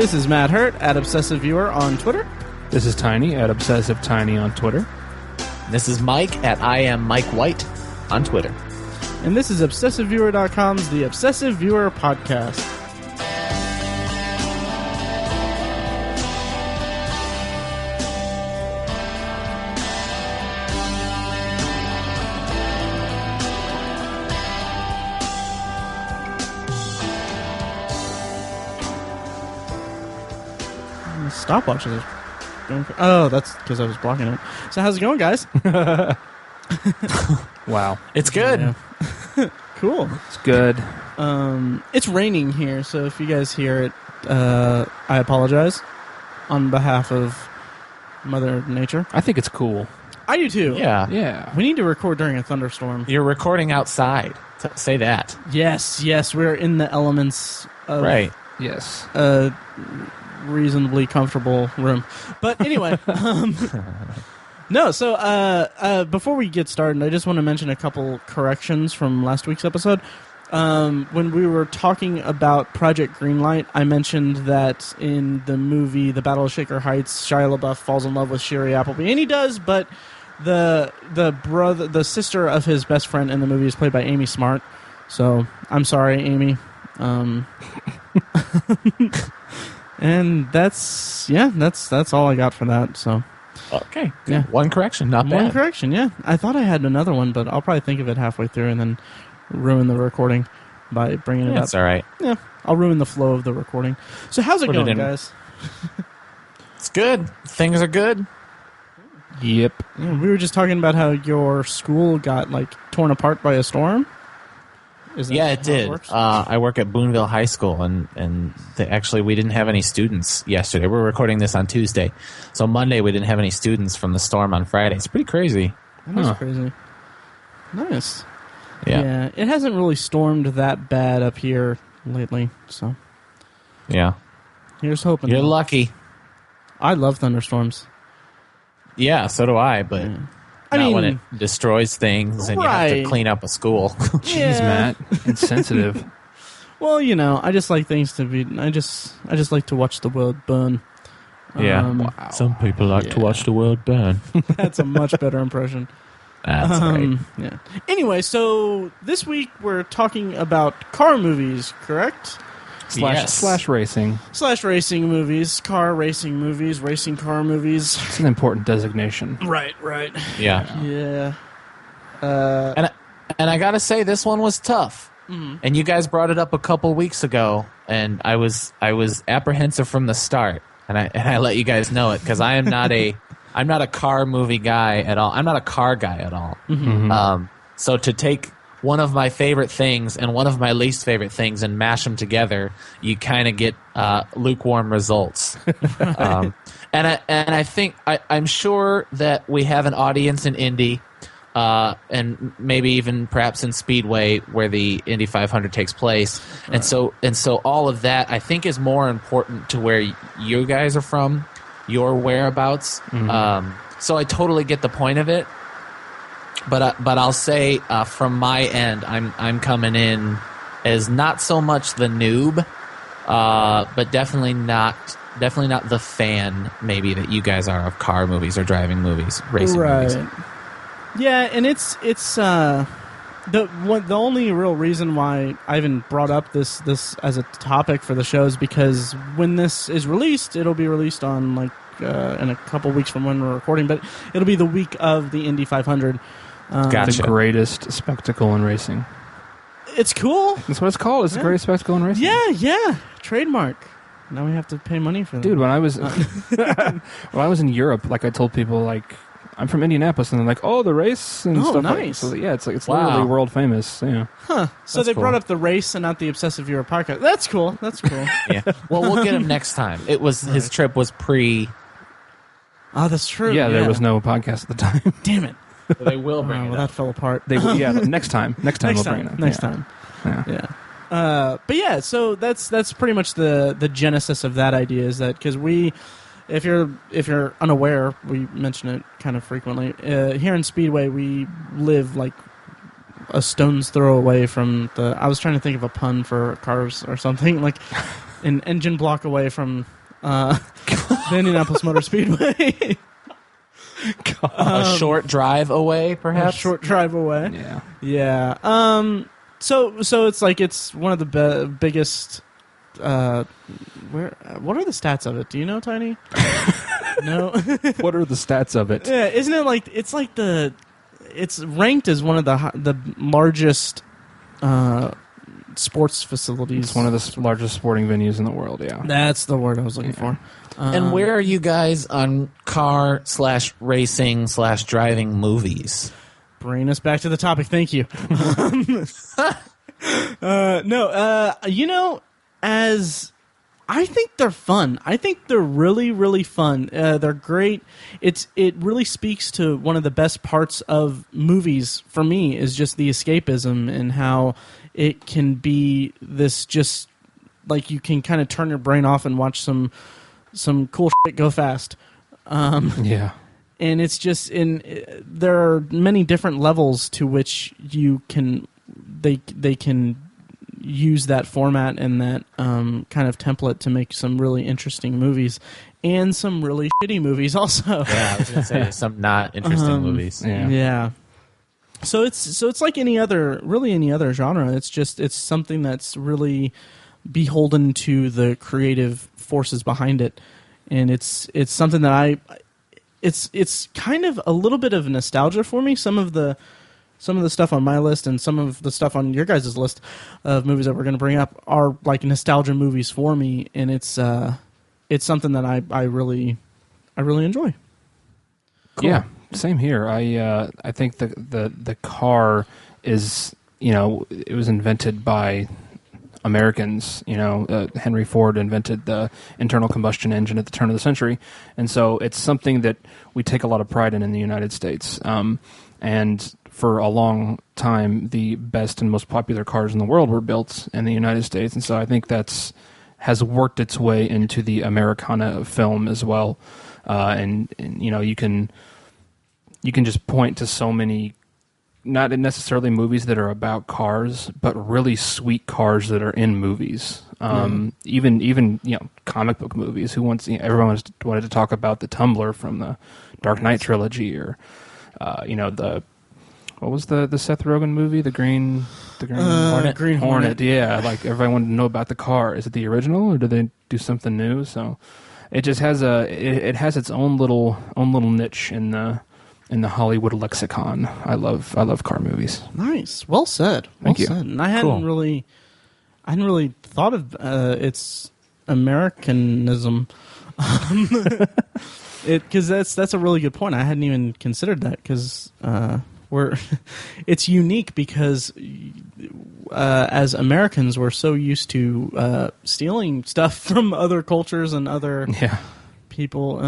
This is Matt Hurt at Obsessive Viewer on Twitter. This is Tiny at Obsessive Tiny on Twitter. This is Mike at I am Mike White on Twitter. And this is ObsessiveViewer.com's The Obsessive Viewer Podcast. Stopwatch is going for... Oh, that's because I was blocking it. So how's it going, guys? Wow. It's good. Yeah. Cool. It's good. It's raining here, so if you guys hear it, I apologize on behalf of Mother Nature. I think it's cool. I do too. Yeah. We need to record during a thunderstorm. You're recording outside. Say that. Yes, we're in the elements of Right. Yes. a reasonably comfortable room. But anyway, no, so before we get started, I just want to mention a couple corrections from last week's episode. When we were talking about Project Greenlight, I mentioned that in the movie The Battle of Shaker Heights, Shia LaBeouf falls in love with Sherry Appleby, and he does, but the sister of his best friend in the movie is played by Amy Smart. So I'm sorry, Amy. And that's all I got for that. So Okay. Good. Yeah. One correction. Not bad. one correction, yeah. I thought I had another one, but I'll probably think of it halfway through and then ruin the recording by bringing it up. That's all right. Yeah, I'll ruin the flow of the recording. So how's it Put it going, in. guys? It's good. Things are good. Yep. Yeah, we were just talking about how your school got torn apart by a storm. Is that Yeah, it how did. works? I work at Boonville High School, and actually we didn't have any students yesterday. We're recording this on Tuesday. So Monday we didn't have any students from the storm on Friday. It's pretty crazy. That's crazy. Nice. Yeah. It hasn't really stormed that bad up here lately, so Yeah. here's hoping. You're lucky. I love thunderstorms. Yeah, so do I, but I not mean, when it destroys things and you have to Right. clean up a school. Jeez, Yeah. Matt. Insensitive. Well, I just like things to be. I just like to watch the world burn. Yeah. Some people like to yeah. watch the world burn. That's a much better impression. That's right. Yeah. Anyway, so this week we're talking about car movies, correct? Slash racing. Slash racing movies, car racing movies, racing car movies. It's an important designation. Right. Yeah. Yeah. And I gotta say, this one was tough. Mm-hmm. And you guys brought it up a couple weeks ago, and I was apprehensive from the start, and I let you guys know it because I'm not a car movie guy at all. I'm not a car guy at all. Mm-hmm. So to take one of my favorite things and one of my least favorite things and mash them together, you kind of get lukewarm results. And I think I'm sure that we have an audience in Indy, and maybe even perhaps in Speedway where the Indy 500 takes place. Right. And so all of that I think is more important to where you guys are from, your whereabouts. Mm-hmm. So I totally get the point of it. But I'll say from my end, I'm coming in as not so much the noob, but definitely not the fan maybe that you guys are of car movies or driving movies, racing movies. Yeah, and it's the only real reason why I even brought up this as a topic for the show is because when this is released, it'll be released on in a couple weeks from when we're recording, but it'll be the week of the Indy 500. Gotcha. The greatest spectacle in racing. It's cool. That's what it's called. It's the greatest spectacle in racing. Yeah. Trademark. Now we have to pay money for that. Dude, when I was in Europe, I told people I'm from Indianapolis, and they're like, "Oh, the race and stuff." Nice. So yeah, it's Wow. literally world famous. Yeah. Huh. So That's they cool. brought up the race and not the Obsessive Viewer podcast. That's cool. Yeah. Well, we'll get him next time. It was his trip was pre. Oh, that's true. Yeah, there was no podcast at the time. Damn it. So they will bring it Well, up. that fell apart. Next time we'll bring it up. Next time. Yeah. Yeah. But yeah, so that's pretty much the genesis of that idea is that because if you're unaware, we mention it kind of frequently. Here in Speedway, we live a stone's throw away from the. I was trying to think of a pun for cars or something an engine block away from the Indianapolis Motor Speedway. A short drive away, perhaps. A short drive away. Yeah. Yeah. So it's like it's one of the biggest. What are the stats of it? Do you know, Tiny? No. What are the stats of it? Yeah, isn't it like it's ranked as one of the largest sports facilities. It's one of the largest sporting venues in the world. Yeah. That's the word I was looking for. And where are you guys on car/racing/driving movies? Bring us back to the topic. Thank you. As I think they're fun. I think they're really, really fun. They're great. It really speaks to one of the best parts of movies for me is just the escapism and how it can be this just like you can kind of turn your brain off and watch some cool shit go fast. Yeah. And it's just there are many different levels to which you can they can use that format and that kind of template to make some really interesting movies and some really shitty movies also. Yeah, I was going to say some not interesting movies. Yeah. So it's like any other genre. It's something that's really beholden to the creative forces behind it, and it's something that it's kind of a little bit of nostalgia for me. Some of the stuff on my list and some of the stuff on your guys' list of movies that we're going to bring up are like nostalgia movies for me, and it's something that I really enjoy. Cool. Yeah, same here. I think the car is, it was invented by Americans. Henry Ford invented the internal combustion engine at the turn of the century, and so it's something that we take a lot of pride in the United States. And for a long time, the best and most popular cars in the world were built in the United States, and so I think has worked its way into the Americana film as well. And you can just point to so many, not necessarily movies that are about cars, but really sweet cars that are in movies. Even comic book movies. Everyone wanted to talk about the Tumbler from the Dark Knight trilogy, or what was the Seth Rogen movie, the Green Hornet? Green Hornet. Yeah, like everyone wanted to know about the car. Is it the original, or did they do something new? So it just has it has its own little niche in the Hollywood lexicon. I love car movies. Nice, well said. Thank you. And I hadn't really thought of its Americanism. Because that's a really good point. I hadn't even considered that because it's unique because as Americans we're so used to stealing stuff from other cultures and other people,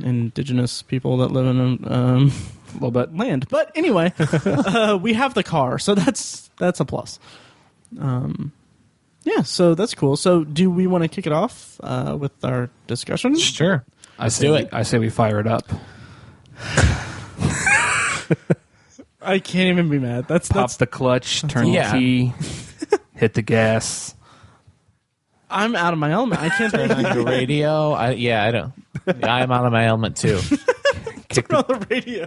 indigenous people that live in a little bit land. But anyway, we have the car, so that's a plus. Yeah, so that's cool. So do we want to kick it off with our discussion? Sure. Let's do it. I say we fire it up. I can't even be mad. That's the clutch, turn the key, hit the gas. I'm out of my element. I can't turn on the radio. I don't. I'm out of my element too. Kick on the radio.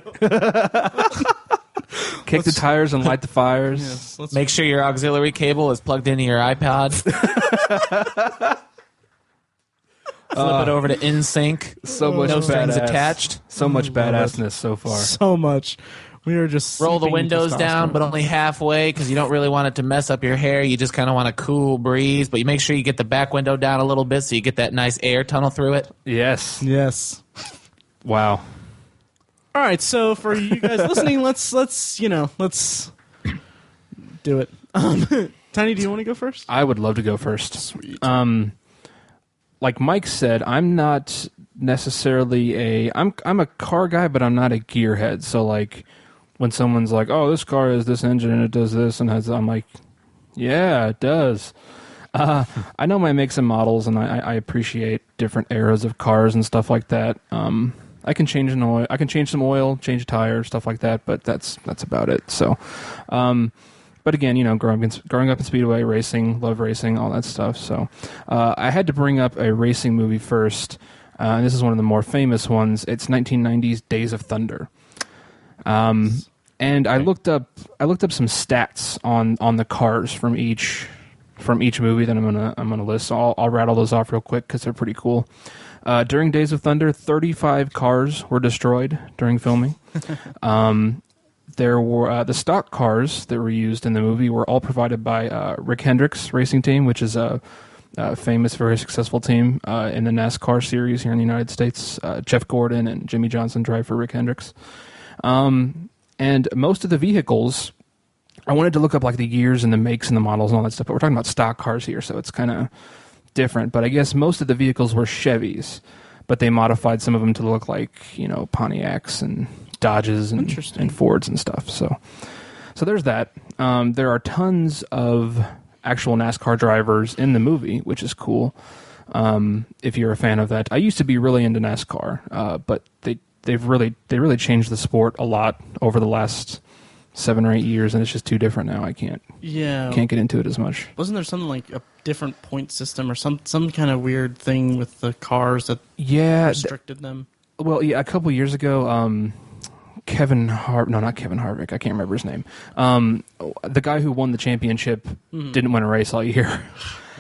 Kick the tires and light the fires. Yes, make sure your auxiliary cable is plugged into your iPod. Flip it over to InSync. So much no strings badass. attached. So much badassness so far. So much. We are just roll the windows down, but only halfway because you don't really want it to mess up your hair. You just kind of want a cool breeze, but you make sure you get the back window down a little bit so you get that nice air tunnel through it. Yes. Wow. All right, so for you guys listening, let's do it. Tiny, do you want to go first? I would love to go first. Sweet. Like Mike said, I'm not necessarily I'm a car guy, but I'm not a gearhead. So like when someone's like, "Oh, this car has this engine and it does this," and I'm like, "Yeah, it does." I know my makes and models, and I appreciate different eras of cars and stuff like that. I can change an oil. I can change some oil, change a tire, stuff like that. But that's about it. So, But again, growing up in Speedway, racing, love racing, all that stuff. So I had to bring up a racing movie first. And this is one of the more famous ones. It's 1990's Days of Thunder. And I looked up some stats on the cars from each movie that I'm gonna list. So I'll rattle those off real quick because they're pretty cool. During Days of Thunder, 35 cars were destroyed during filming. There were the stock cars that were used in the movie were all provided by Rick Hendrick's racing team, which is a famous, very successful team in the NASCAR series here in the United States. Jeff Gordon and Jimmy Johnson drive for Rick Hendricks. And most of the vehicles, I wanted to look up like the years and the makes and the models and all that stuff, but we're talking about stock cars here, so it's kind of different. But I guess most of the vehicles were Chevys, but they modified some of them to look like, Pontiacs and Dodges and Fords and stuff. So there's that. There are tons of actual NASCAR drivers in the movie, which is cool. If you're a fan of that, I used to be really into NASCAR, but they really changed the sport a lot over the last 7 or 8 years, and it's just too different now. I can't get into it as much. Wasn't there something like a different point system or some kind of weird thing with the cars that restricted them? Well, yeah, a couple years ago, not Kevin Harvick, I can't remember his name. The guy who won the championship didn't win a race all year.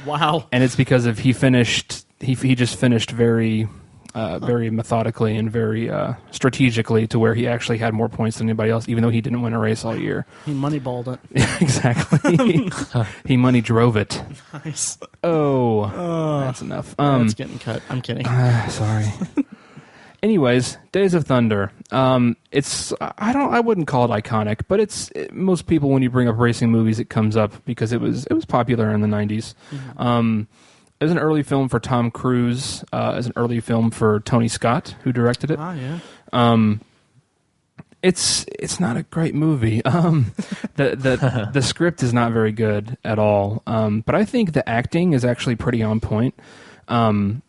Wow. And it's because of he just finished very methodically and very strategically to where he actually had more points than anybody else, even though he didn't win a race all year. He moneyballed it. Exactly. He money drove it. Nice. That's enough. That's getting cut. I'm kidding. Sorry. Anyways, Days of Thunder. I wouldn't call it iconic, but most people, when you bring up racing movies, it comes up because it was popular in the 90s. Mm-hmm. It was an early film for Tom Cruise. It was an early film for Tony Scott, who directed it. Yeah. It's not a great movie. The script is not very good at all. But I think the acting is actually pretty on point. Wow,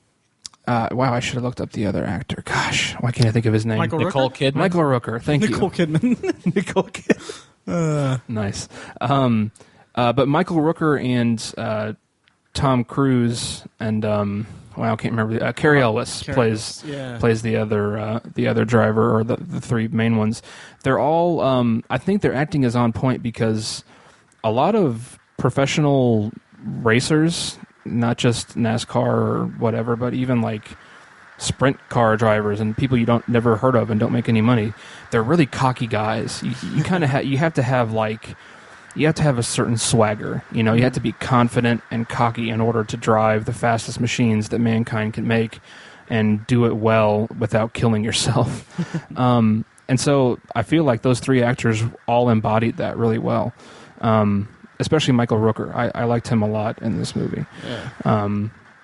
I should have looked up the other actor. Gosh, why can't I think of his name? Nicole Kidman. Michael Rooker. Thank you. Nicole Kidman. Nicole Kidman. Nice. But Michael Rooker and Tom Cruise and I can't remember. Carrie Ellis plays the other driver, or the three main ones. They're all. I think their acting is on point because a lot of professional racers, not just NASCAR or whatever, but even like sprint car drivers and people you never heard of and don't make any money, they're really cocky guys. You kind of you have to have a certain swagger. You have to be confident and cocky in order to drive the fastest machines that mankind can make and do it well without killing yourself. And so I feel like those three actors all embodied that really well. Especially Michael Rooker. I liked him a lot in this movie. Yeah.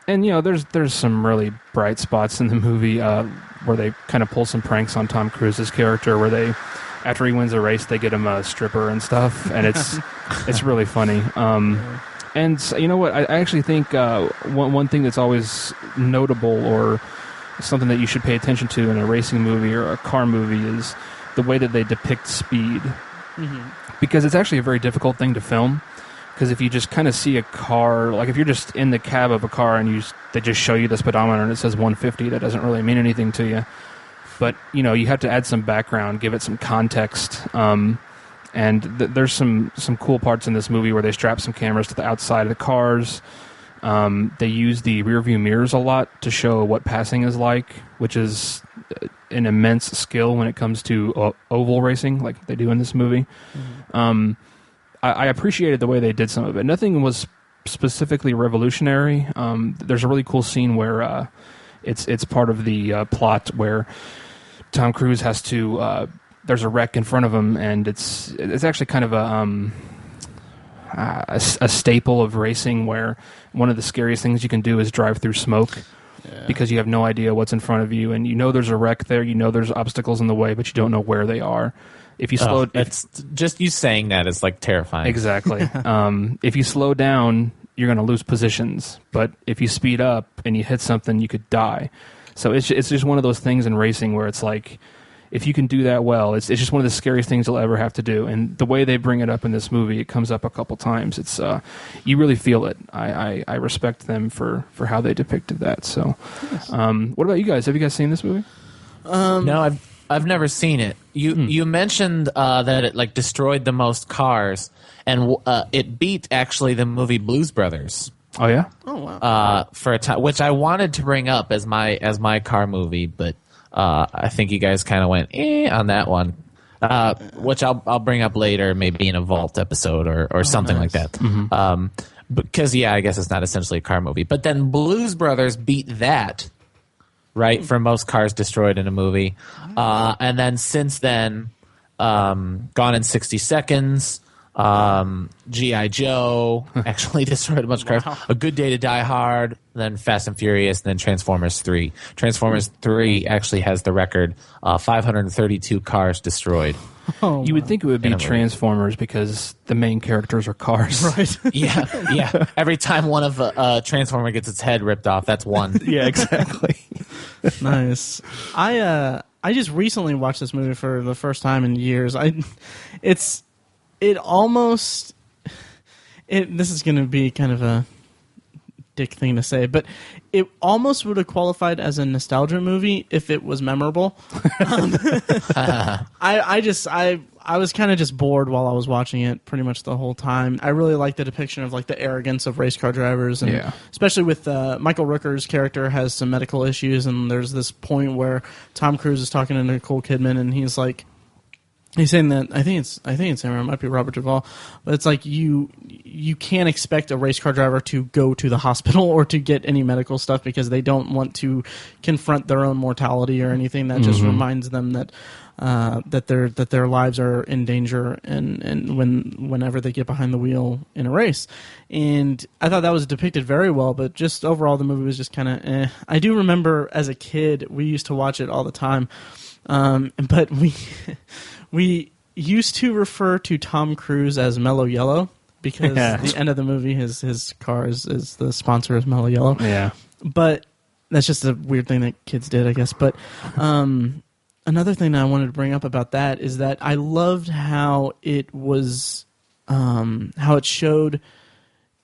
And there's some really bright spots in the movie where they kind of pull some pranks on Tom Cruise's character, where they, after he wins a race, they get him a stripper and stuff, and it's really funny. And you know what? I actually think one thing that's always notable, or something that you should pay attention to in a racing movie or a car movie, is the way that they depict speed. Mm-hmm. Because it's actually a very difficult thing to film. Because if you just kind of see a car, like if you're just in the cab of a car and they just show you the speedometer and it says 150, that doesn't really mean anything to you. But, you have to add some background, give it some context. And there's some cool parts in this movie where they strap some cameras to the outside of the cars. They use the rearview mirrors a lot to show what passing is like, which is an immense skill when it comes to oval racing, like they do in this movie. Mm-hmm. I appreciated the way they did some of it. Nothing was specifically revolutionary. There's a really cool scene where it's part of the plot where Tom Cruise has to. There's a wreck in front of him, and it's actually kind of a staple of racing, where one of the scariest things you can do is drive through smoke. Yeah. Because you have no idea what's in front of you, and there's a wreck there, there's obstacles in the way, but you don't know where they are. If you slow, it's just you saying that is like terrifying. Exactly. If you slow down, you're going to lose positions, but if you speed up and you hit something, you could die. So it's just one of those things in racing where it's like, if you can do that well, it's just one of the scariest things you'll ever have to do. And the way they bring it up in this movie, it comes up a couple times. It's you really feel it. I respect them for how they depicted that. So, what about you guys? Have you guys seen this movie? No, I've never seen it. You mentioned that it like destroyed the most cars, and it beat actually the movie Blues Brothers. Oh yeah. Oh wow. For a time, which I wanted to bring up as my car movie, but I think you guys kind of went on that one, which I'll bring up later, maybe in a Vault episode or something like that. Mm-hmm. Because I guess it's not essentially a car movie, but then Blues Brothers beat that. Right, for most cars destroyed in a movie. And then since then, Gone in 60 Seconds, G.I. Joe actually destroyed a bunch of cars. Wow. A Good Day to Die Hard, then Fast and Furious, then Transformers 3. Transformers 3 actually has the record, 532 cars destroyed. Oh, you would think it would be Transformers because the main characters are cars. right. Yeah. Every time one of a Transformer gets its head ripped off, that's one. Yeah, exactly. Nice. I just recently watched this movie for the first time in years. This is going to be kind of a dick thing to say, but it almost would have qualified as a nostalgia movie if it was memorable. I was kind of just bored while I was watching it pretty much the whole time. I really like the depiction of like the arrogance of race car drivers, and especially with Michael Rooker's character has some medical issues, and there's this point where Tom Cruise is talking to Nicole Kidman, and he's saying that I think it's him, or it might be Robert Duvall, but it's like you can't expect a race car driver to go to the hospital or to get any medical stuff because they don't want to confront their own mortality or anything. That just reminds them that their lives are in danger and whenever they get behind the wheel in a race. And I thought that was depicted very well, but just overall the movie was just kind of eh. I do remember as a kid we used to watch it all the time, but we used to refer to Tom Cruise as Mellow Yellow because the end of the movie, his car is the sponsor is Mellow Yellow. Yeah. But that's just a weird thing that kids did, I guess. But another thing that I wanted to bring up about that is that I loved how it was, how it showed.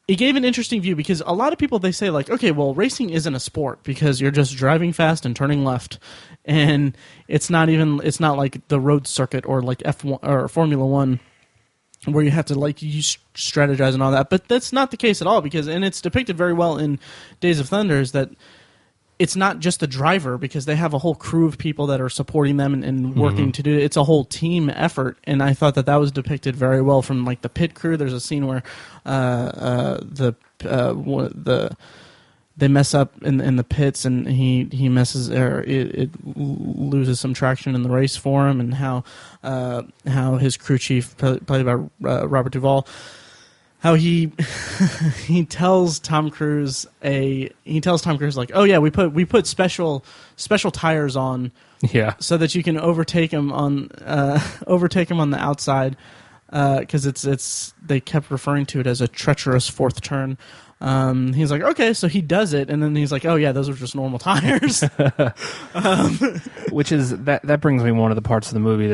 It gave an interesting view because a lot of people, they say like, okay, well, racing isn't a sport because you're just driving fast and turning left, and it's not like the road circuit or like F1 or Formula One where you have to like you strategize and all that. But that's not the case at all and it's depicted very well in Days of Thunder is that it's not just the driver because they have a whole crew of people that are supporting them and working to do it. It's a whole team effort, and I thought that was depicted very well from like the pit crew. There's a scene where they mess up in the pits, and he messes or it loses some traction in the race for him, and how his crew chief played by Robert Duvall. How he tells Tom Cruise like, oh yeah, we put special tires on, so that you can overtake him on the outside, because they kept referring to it as a treacherous fourth turn. He's like, okay, so he does it, and then he's like, oh yeah, those are just normal tires. Which is that brings me one of the parts of the movie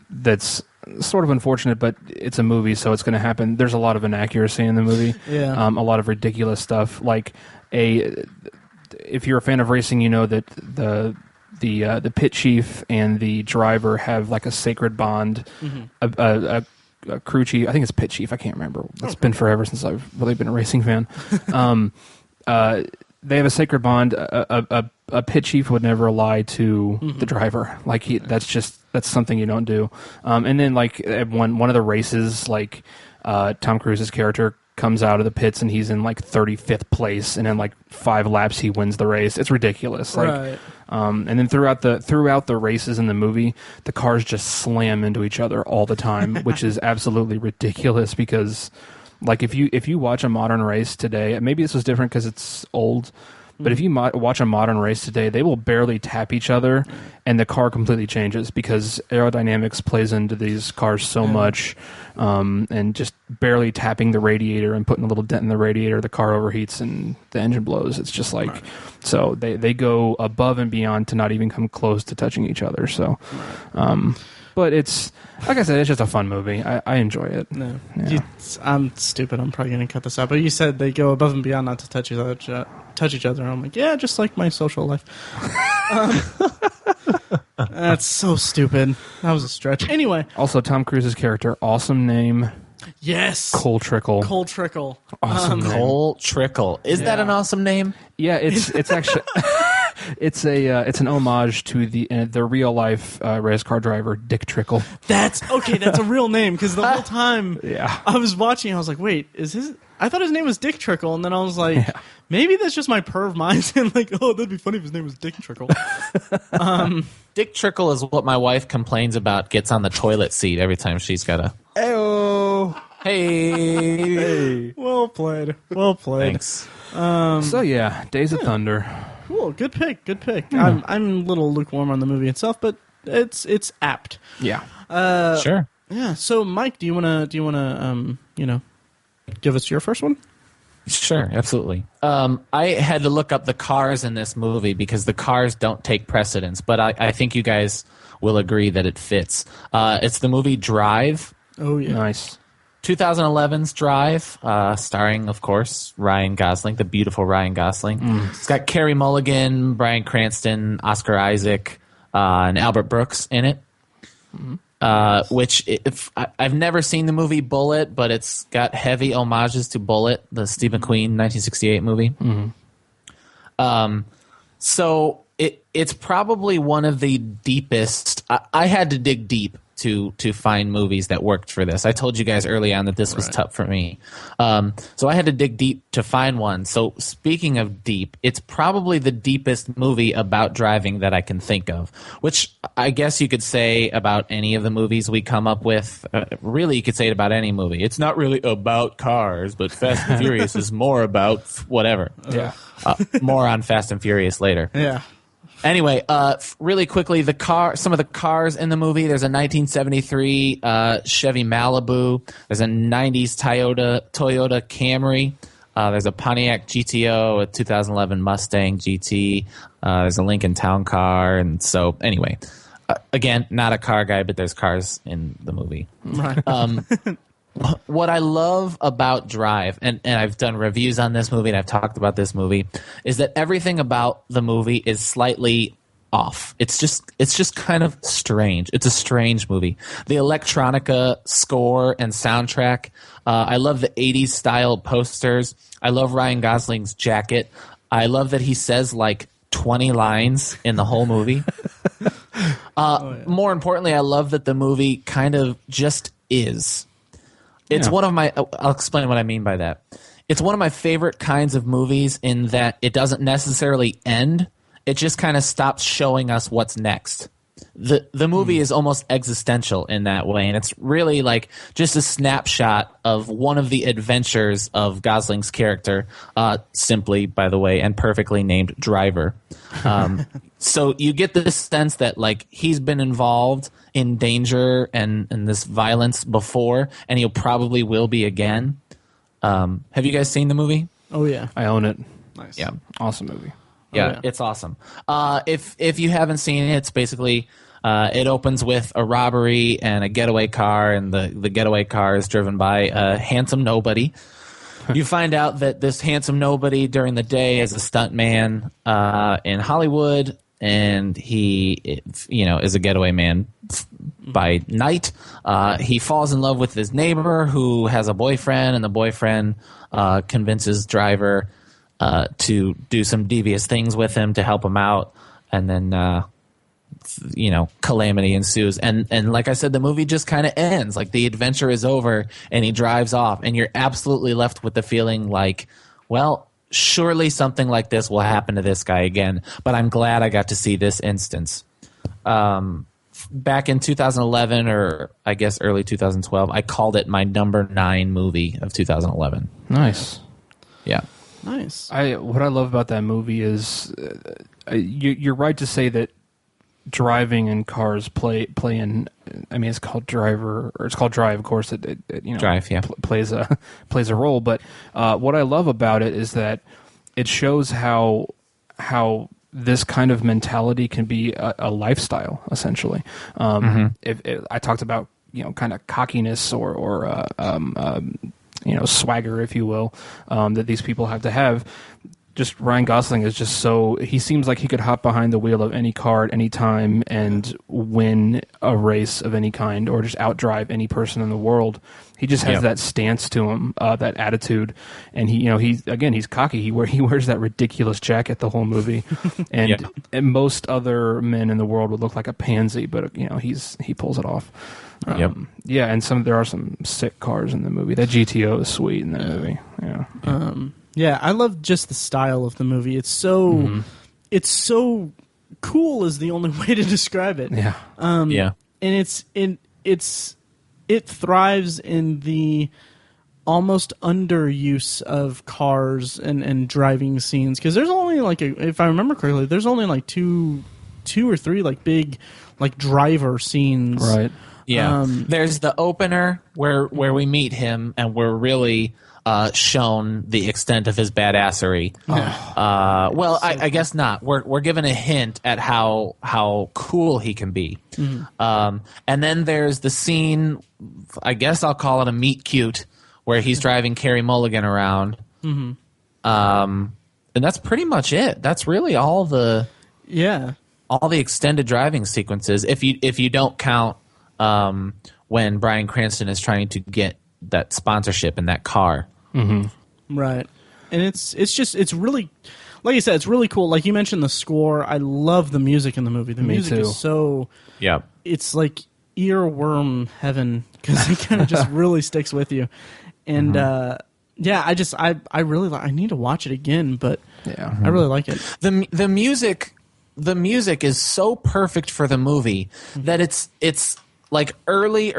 that's sort of unfortunate, but it's a movie, so it's going to happen. There's a lot of inaccuracy in the movie. Yeah. A lot of ridiculous stuff. Like if you're a fan of racing, you know that the pit chief and the driver have like a sacred bond. A crew chief, I think it's pit chief. I can't remember. It's been forever since I've really been a racing fan. They have a sacred bond. A pit chief would never lie to the driver. Like that's something you don't do. And then like at one of the races, like Tom Cruise's character comes out of the pits and he's in like 35th place, and in like 5 laps he wins the race. It's ridiculous. Like, right. And then throughout the races in the movie, the cars just slam into each other all the time, which is absolutely ridiculous because. Like if you watch a modern race today, maybe this was different because it's old, But if you watch a modern race today, they will barely tap each other, and the car completely changes because aerodynamics plays into these cars so much, and just barely tapping the radiator and putting a little dent in the radiator, the car overheats and the engine blows. It's just like, so they go above and beyond to not even come close to touching each other. So, but it's, like I said, it's just a fun movie. I enjoy it. No, I'm stupid. I'm probably going to cut this out. But you said they go above and beyond not to touch each other. I'm like, yeah, just like my social life. That's so stupid. That was a stretch. Anyway. Also, Tom Cruise's character, awesome name. Yes. Cole Trickle. Cole Trickle. Awesome name. Cole Trickle. Is that an awesome name? Yeah, it's actually... It's an homage to the real life race car driver Dick Trickle. That's a real name because the whole time I was watching, I was like, wait, I thought his name was Dick Trickle, and then I was like, maybe that's just my perv mind, and like, oh, that'd be funny if his name was Dick Trickle. Dick Trickle is what my wife complains about. Gets on the toilet seat every time she's got a. Hey. Well played. Thanks. So yeah, Days of Thunder. Cool. Good pick. I'm a little lukewarm on the movie itself, but it's apt. Yeah. Sure. Yeah. So, Mike, do you wanna give us your first one? Sure, absolutely. I had to look up the cars in this movie because the cars don't take precedence, but I think you guys will agree that it fits. It's the movie Drive. Oh yeah. Nice. 2011's Drive, starring, of course, Ryan Gosling, the beautiful Ryan Gosling. It's got Carey Mulligan, Bryan Cranston, Oscar Isaac, and Albert Brooks in it. Which, I've never seen the movie Bullet, but it's got heavy homages to Bullet, the Steve McQueen 1968 movie. So it's probably one of the deepest. I had to dig deep to find movies that worked for this. I told you guys early on that this was tough for me. So I had to dig deep to find one. So speaking of deep, it's probably the deepest movie about driving that I can think of, which I guess you could say about any of the movies we come up with. Really, you could say it about any movie. It's not really about cars, but Fast and Furious is more about whatever. Yeah. More on Fast and Furious later. Yeah. Anyway, really quickly, some of the cars in the movie. There's a 1973 Chevy Malibu. There's a 90s Toyota Camry. There's a Pontiac GTO, a 2011 Mustang GT. There's a Lincoln Town Car, and so anyway, again, not a car guy, but there's cars in the movie. Right. What I love about Drive, and I've done reviews on this movie and I've talked about this movie, is that everything about the movie is slightly off. It's just kind of strange. It's a strange movie. The electronica score and soundtrack. I love the 80s style posters. I love Ryan Gosling's jacket. I love that he says like 20 lines in the whole movie. More importantly, I love that the movie kind of just is. It's one of my... I'll explain what I mean by that. It's one of my favorite kinds of movies in that it doesn't necessarily end. It just kind of stops showing us what's next. The movie is almost existential in that way, and it's really like just a snapshot of one of the adventures of Gosling's character, simply, by the way, and perfectly named Driver. So you get the sense that like he's been involved in danger and this violence before, and he'll probably will be again. Have you guys seen the movie? Oh yeah, I own it. Nice. Yeah, awesome movie. Yeah, it's awesome. If you haven't seen it, it's basically it opens with a robbery and a getaway car, and the getaway car is driven by a handsome nobody. You find out that this handsome nobody during the day is a stuntman in Hollywood, and he, is a getaway man by night. He falls in love with his neighbor who has a boyfriend, and the boyfriend convinces Driver to do some devious things with him to help him out, and then calamity ensues, and like I said, the movie just kind of ends. Like the adventure is over and he drives off, and you're absolutely left with the feeling like, well, surely something like this will happen to this guy again, but I'm glad I got to see this instance. Back in 2011, or I guess early 2012, I called it my number 9 movie of 2011. Nice. Yeah. Nice. What I love about that movie is you're right to say that driving and cars play in. I mean, it's called Drive, of course. It Drive, yeah. plays a role. But what I love about it is that it shows how this kind of mentality can be a lifestyle, essentially. If I talked about kind of cockiness or swagger, if you will, that these people have to have. Just Ryan Gosling is just he seems like he could hop behind the wheel of any car at any time and win a race of any kind, or just outdrive any person in the world. He just has that stance to him, that attitude, and he's cocky. He wears that ridiculous jacket the whole movie, and most other men in the world would look like a pansy, but he pulls it off. And there are some sick cars in the movie. That GTO is sweet in that movie. Yeah, I love just the style of the movie. It's so cool is the only way to describe it. Yeah. And it thrives in the almost underuse of cars and driving scenes, because there's only if I remember correctly, there's only two or three big driver scenes. Right. Yeah. There's the opener where we meet him and we're really shown the extent of his badassery. I guess not. We're given a hint at how cool he can be. And then there's the scene, I guess I'll call it a meet cute, where he's driving Carey Mulligan around. And that's pretty much it. That's really all the extended driving sequences, if you don't count when Bryan Cranston is trying to get that sponsorship in that car. Right. And it's really, like you said, it's really cool. Like you mentioned the score. I love the music in the movie. The music is so, it's like earworm heaven, because it kind of just really sticks with you. And I need to watch it again, but I really like it. The music is so perfect for the movie that it's like early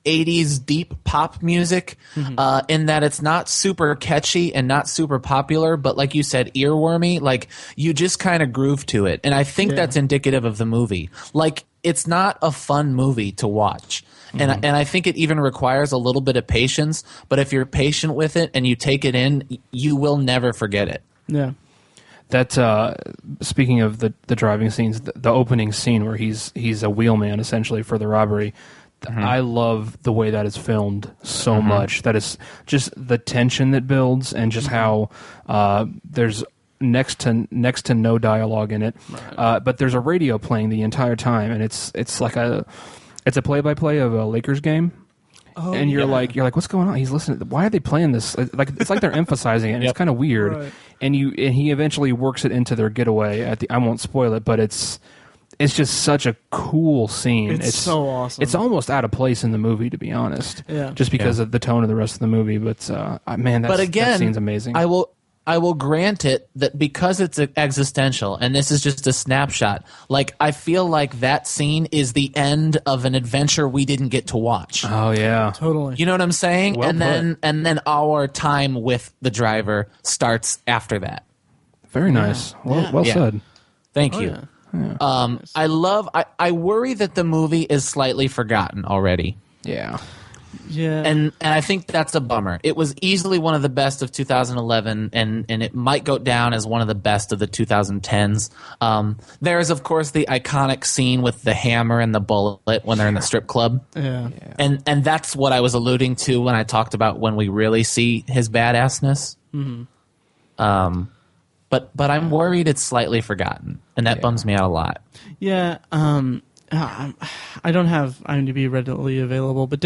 80s deep pop music, in that it's not super catchy and not super popular, but like you said, earwormy. Like you just kind of groove to it, and I think that's indicative of the movie. Like it's not a fun movie to watch, and I think it even requires a little bit of patience. But if you're patient with it and you take it in, you will never forget it. Yeah. That speaking of the driving scenes, the opening scene where he's a wheelman essentially for the robbery. I love the way that is filmed so much. That is just the tension that builds, and just how there's next to no dialogue in it, but there's a radio playing the entire time, and it's like a play-by-play of a Lakers game. Oh, and you're like, what's going on? He's listening. Why are they playing this? It's like they're emphasizing it. And It's kind of weird. Right. And he eventually works it into their getaway. I won't spoil it, but it's just such a cool scene. It's so awesome. It's almost out of place in the movie, to be honest. Yeah. Just because of the tone of the rest of the movie. But that scene's amazing. I will grant it that because it's existential, and this is just a snapshot, like I feel like that scene is the end of an adventure we didn't get to watch. Oh yeah. Totally. You know what I'm saying? Well and then our time with the driver starts after that. Very nice. Well said. Thank you. Yeah. I worry that the movie is slightly forgotten already. Yeah. Yeah. And I think that's a bummer. It was easily one of the best of 2011, and it might go down as one of the best of the 2010s. There is, of course, the iconic scene with the hammer and the bullet when they're in the strip club. Yeah. And that's what I was alluding to when I talked about when we really see his badassness. But I'm worried it's slightly forgotten, and that bums me out a lot. Yeah. I don't have IMDb readily available, but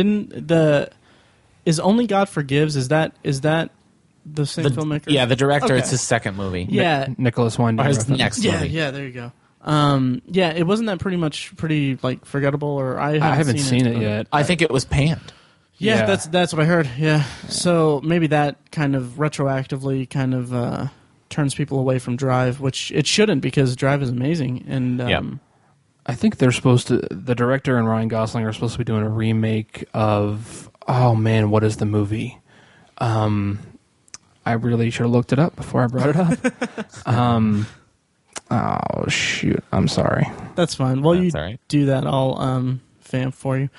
is Only God Forgives? Is that the same filmmaker? Yeah, the director. Okay. It's his second movie. Yeah, Nicholas Winding. Or his next movie. Yeah, there you go. It wasn't that pretty like forgettable, or I haven't seen it yet. I think it was panned. Yeah, that's what I heard. Yeah, so maybe that kind of retroactively kind of turns people away from Drive, which it shouldn't, because Drive is amazing. And I think the director and Ryan Gosling are supposed to be doing a remake of, oh man, what is the movie? I I really should have looked it up before I brought it up. Oh shoot! I'm sorry. That's fine. While you all right. do that, I'll vamp for you.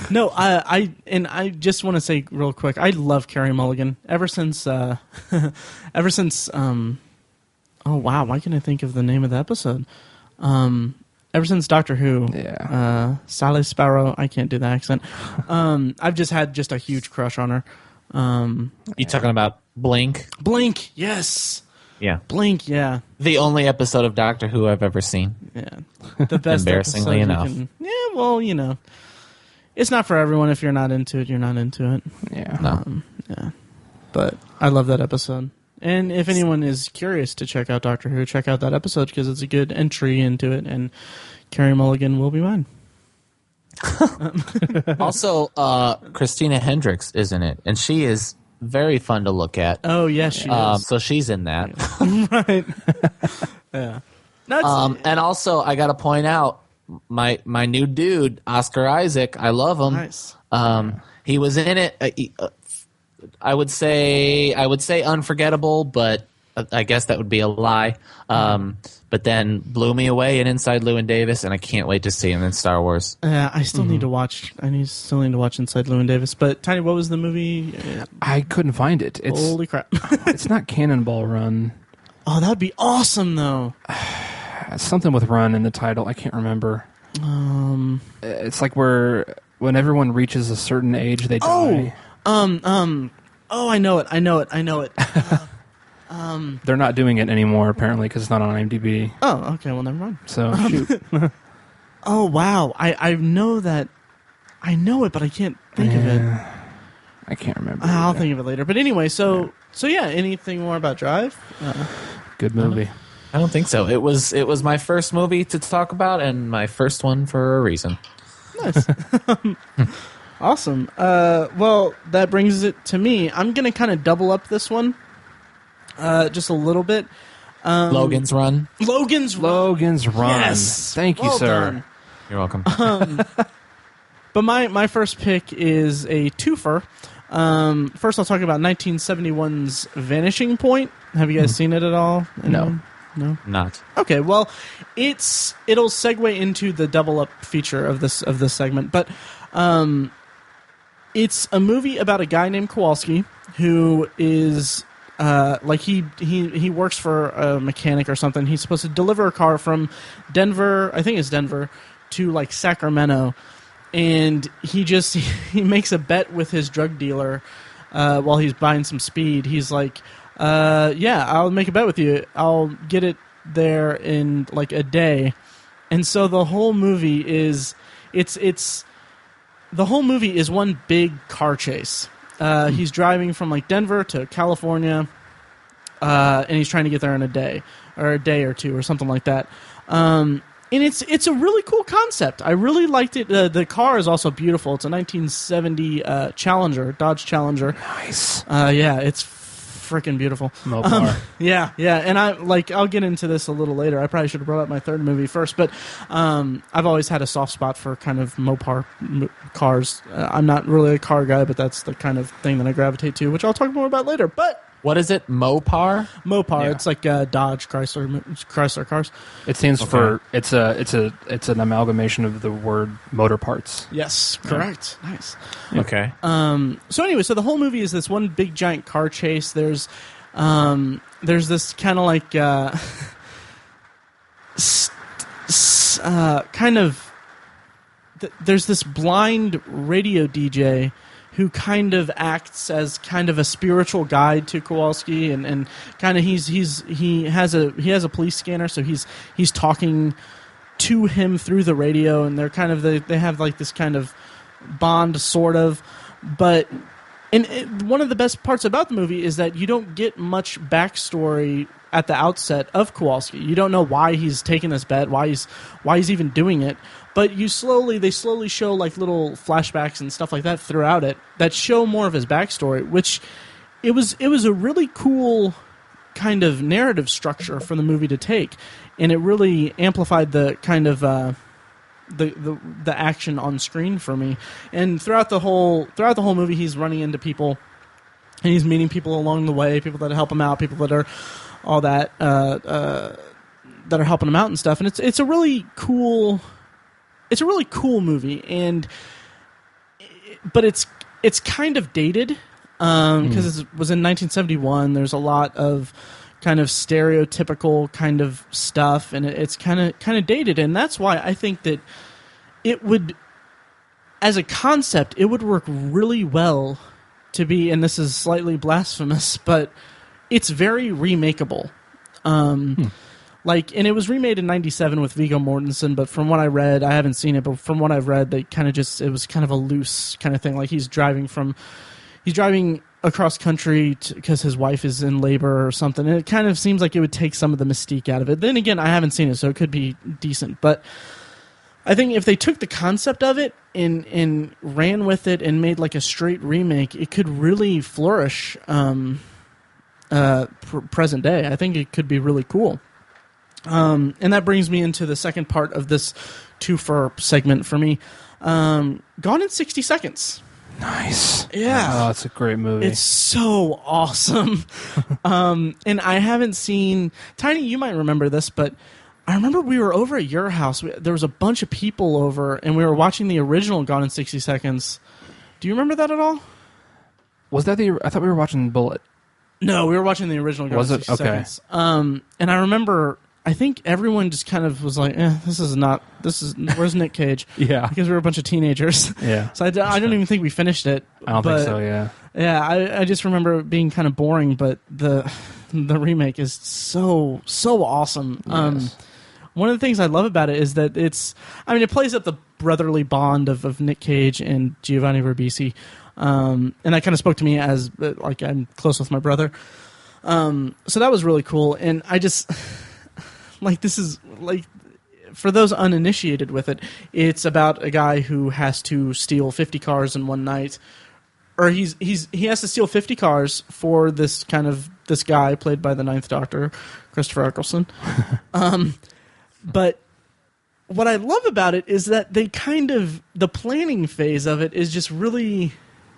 No, I just want to say real quick, I love Carey Mulligan ever since oh wow, why can't I think of the name of the episode? Ever since Doctor Who, Sally Sparrow, I can't do the accent. I've just had a huge crush on her. You talking about Blink? Blink, yes. Yeah. Blink, yeah. The only episode of Doctor Who I've ever seen. Yeah. The best Embarrassingly enough. Yeah, well, it's not for everyone. If you're not into it, you're not into it. Yeah. No. Yeah. But I love that episode. And if anyone is curious to check out Doctor Who, check out that episode because it's a good entry into it, and Carey Mulligan will be mine. Also, Christina Hendricks is in it, and she is very fun to look at. Oh, yes, she is. So she's in that. Right. Yeah. And also, I got to point out, my new dude, Oscar Isaac, I love him. Nice. He was in it. I would say unforgettable, but I guess that would be a lie. But then blew me away in Inside Llewyn Davis, and I can't wait to see him in Star Wars. I still need to watch. Still need to watch Inside Llewyn Davis. But Tiny, what was the movie? I couldn't find it. Holy crap! It's not Cannonball Run. Oh, that would be awesome, though. Something with Run in the title. I can't remember. It's like when everyone reaches a certain age, they die. Oh, I know it. They're not doing it anymore, apparently, because it's not on IMDb. Oh, okay. Well, never mind. So, shoot. Oh, wow. I know that. I know it, but I can't think of it. I can't remember. I'll think of it later. But anyway, so yeah. Anything more about Drive? Good movie. I don't think so. It was my first movie to talk about, and my first one for a reason. Nice. Awesome. Well, that brings it to me. I'm going to kind of double up this one just a little bit. Logan's Run. Logan's Run. Yes. Thank you, sir. Done. You're welcome. But my first pick is a twofer. First, I'll talk about 1971's Vanishing Point. Have you guys seen it at all? No. No? Not. Okay, well, it'll segue into the double up feature of this segment, but it's a movie about a guy named Kowalski who is he works for a mechanic or something. He's supposed to deliver a car from Denver, I think it's Denver, to Sacramento, and he makes a bet with his drug dealer while he's buying some speed. He's like, yeah, I'll make a bet with you. I'll get it there in a day. And so the whole movie is one big car chase. He's driving from Denver to California, and he's trying to get there in a day or two or something like that. And it's a really cool concept. I really liked it. The car is also beautiful. It's a 1970 Challenger, Dodge Challenger. Nice. Yeah, it's freaking beautiful. Mopar. Yeah, and I'll get into this a little later. I probably should have brought up my third movie first, but I've always had a soft spot for kind of Mopar cars. I'm not really a car guy, but that's the kind of thing that I gravitate to, which I'll talk more about later. But what is it? Mopar? Mopar. Yeah. It's like Dodge Chrysler cars. It stands for it's an amalgamation of the word motor parts. Yes, correct. Yeah. Nice. Okay. So anyway, so the whole movie is this one big giant car chase. There's this kind of there's this blind radio DJ who kind of acts as kind of a spiritual guide to Kowalski, and kind of he has a police scanner, so he's talking to him through the radio, and they're kind of they have this kind of bond sort of, but one of the best parts about the movie is that you don't get much backstory at the outset of Kowalski. You don't know why he's taking this bet, why he's even doing it. But they slowly show little flashbacks and stuff like that throughout it that show more of his backstory, which it was a really cool kind of narrative structure for the movie to take, and it really amplified the kind of the action on screen for me. And throughout the whole movie, he's running into people and he's meeting people along the way, people that help him out, people that are all that that are helping him out and stuff. And it's a really cool movie, but it's kind of dated because it was in 1971. There's a lot of kind of stereotypical kind of stuff, and it's kind of dated, and that's why I think that it would, as a concept, it would work really well to be, and this is slightly blasphemous, but it's very remakeable. And it was remade in 97 with Viggo Mortensen, but from what I read, I haven't seen it, but from what I've read, it was kind of a loose kind of thing. Like he's driving across country because his wife is in labor or something, and it kind of seems like it would take some of the mystique out of it. Then again, I haven't seen it, so it could be decent, but I think if they took the concept of it and ran with it and made like a straight remake, it could really flourish present day. I think it could be really cool. And that brings me into the second part of this twofer segment for me. Gone in 60 Seconds. Nice. Yeah. Oh, it's a great movie. It's so awesome. And I haven't seen... Tiny, you might remember this, but I remember we were over at your house. There was a bunch of people over, and we were watching the original Gone in 60 Seconds. Do you remember that at all? Was that I thought we were watching Bullet. No, we were watching the original Gone in 60 Seconds. And I remember... I think everyone just kind of was like, where's Nick Cage? Yeah. Because we were a bunch of teenagers. Yeah. So I don't even think we finished it. I don't think so, yeah. Yeah, I just remember it being kind of boring, but the remake is so awesome. Yes. One of the things I love about it is that it plays up the brotherly bond of Nick Cage and Giovanni Ribisi. And that kind of spoke to me as, like, I'm close with my brother. So that was really cool. And I just... Like, this is, like, for those uninitiated with it, it's about a guy who has to steal 50 cars in one night. Or he has to steal 50 cars for this guy played by the Ninth Doctor, Christopher Eccleston. But what I love about it is that they the planning phase of it is just really...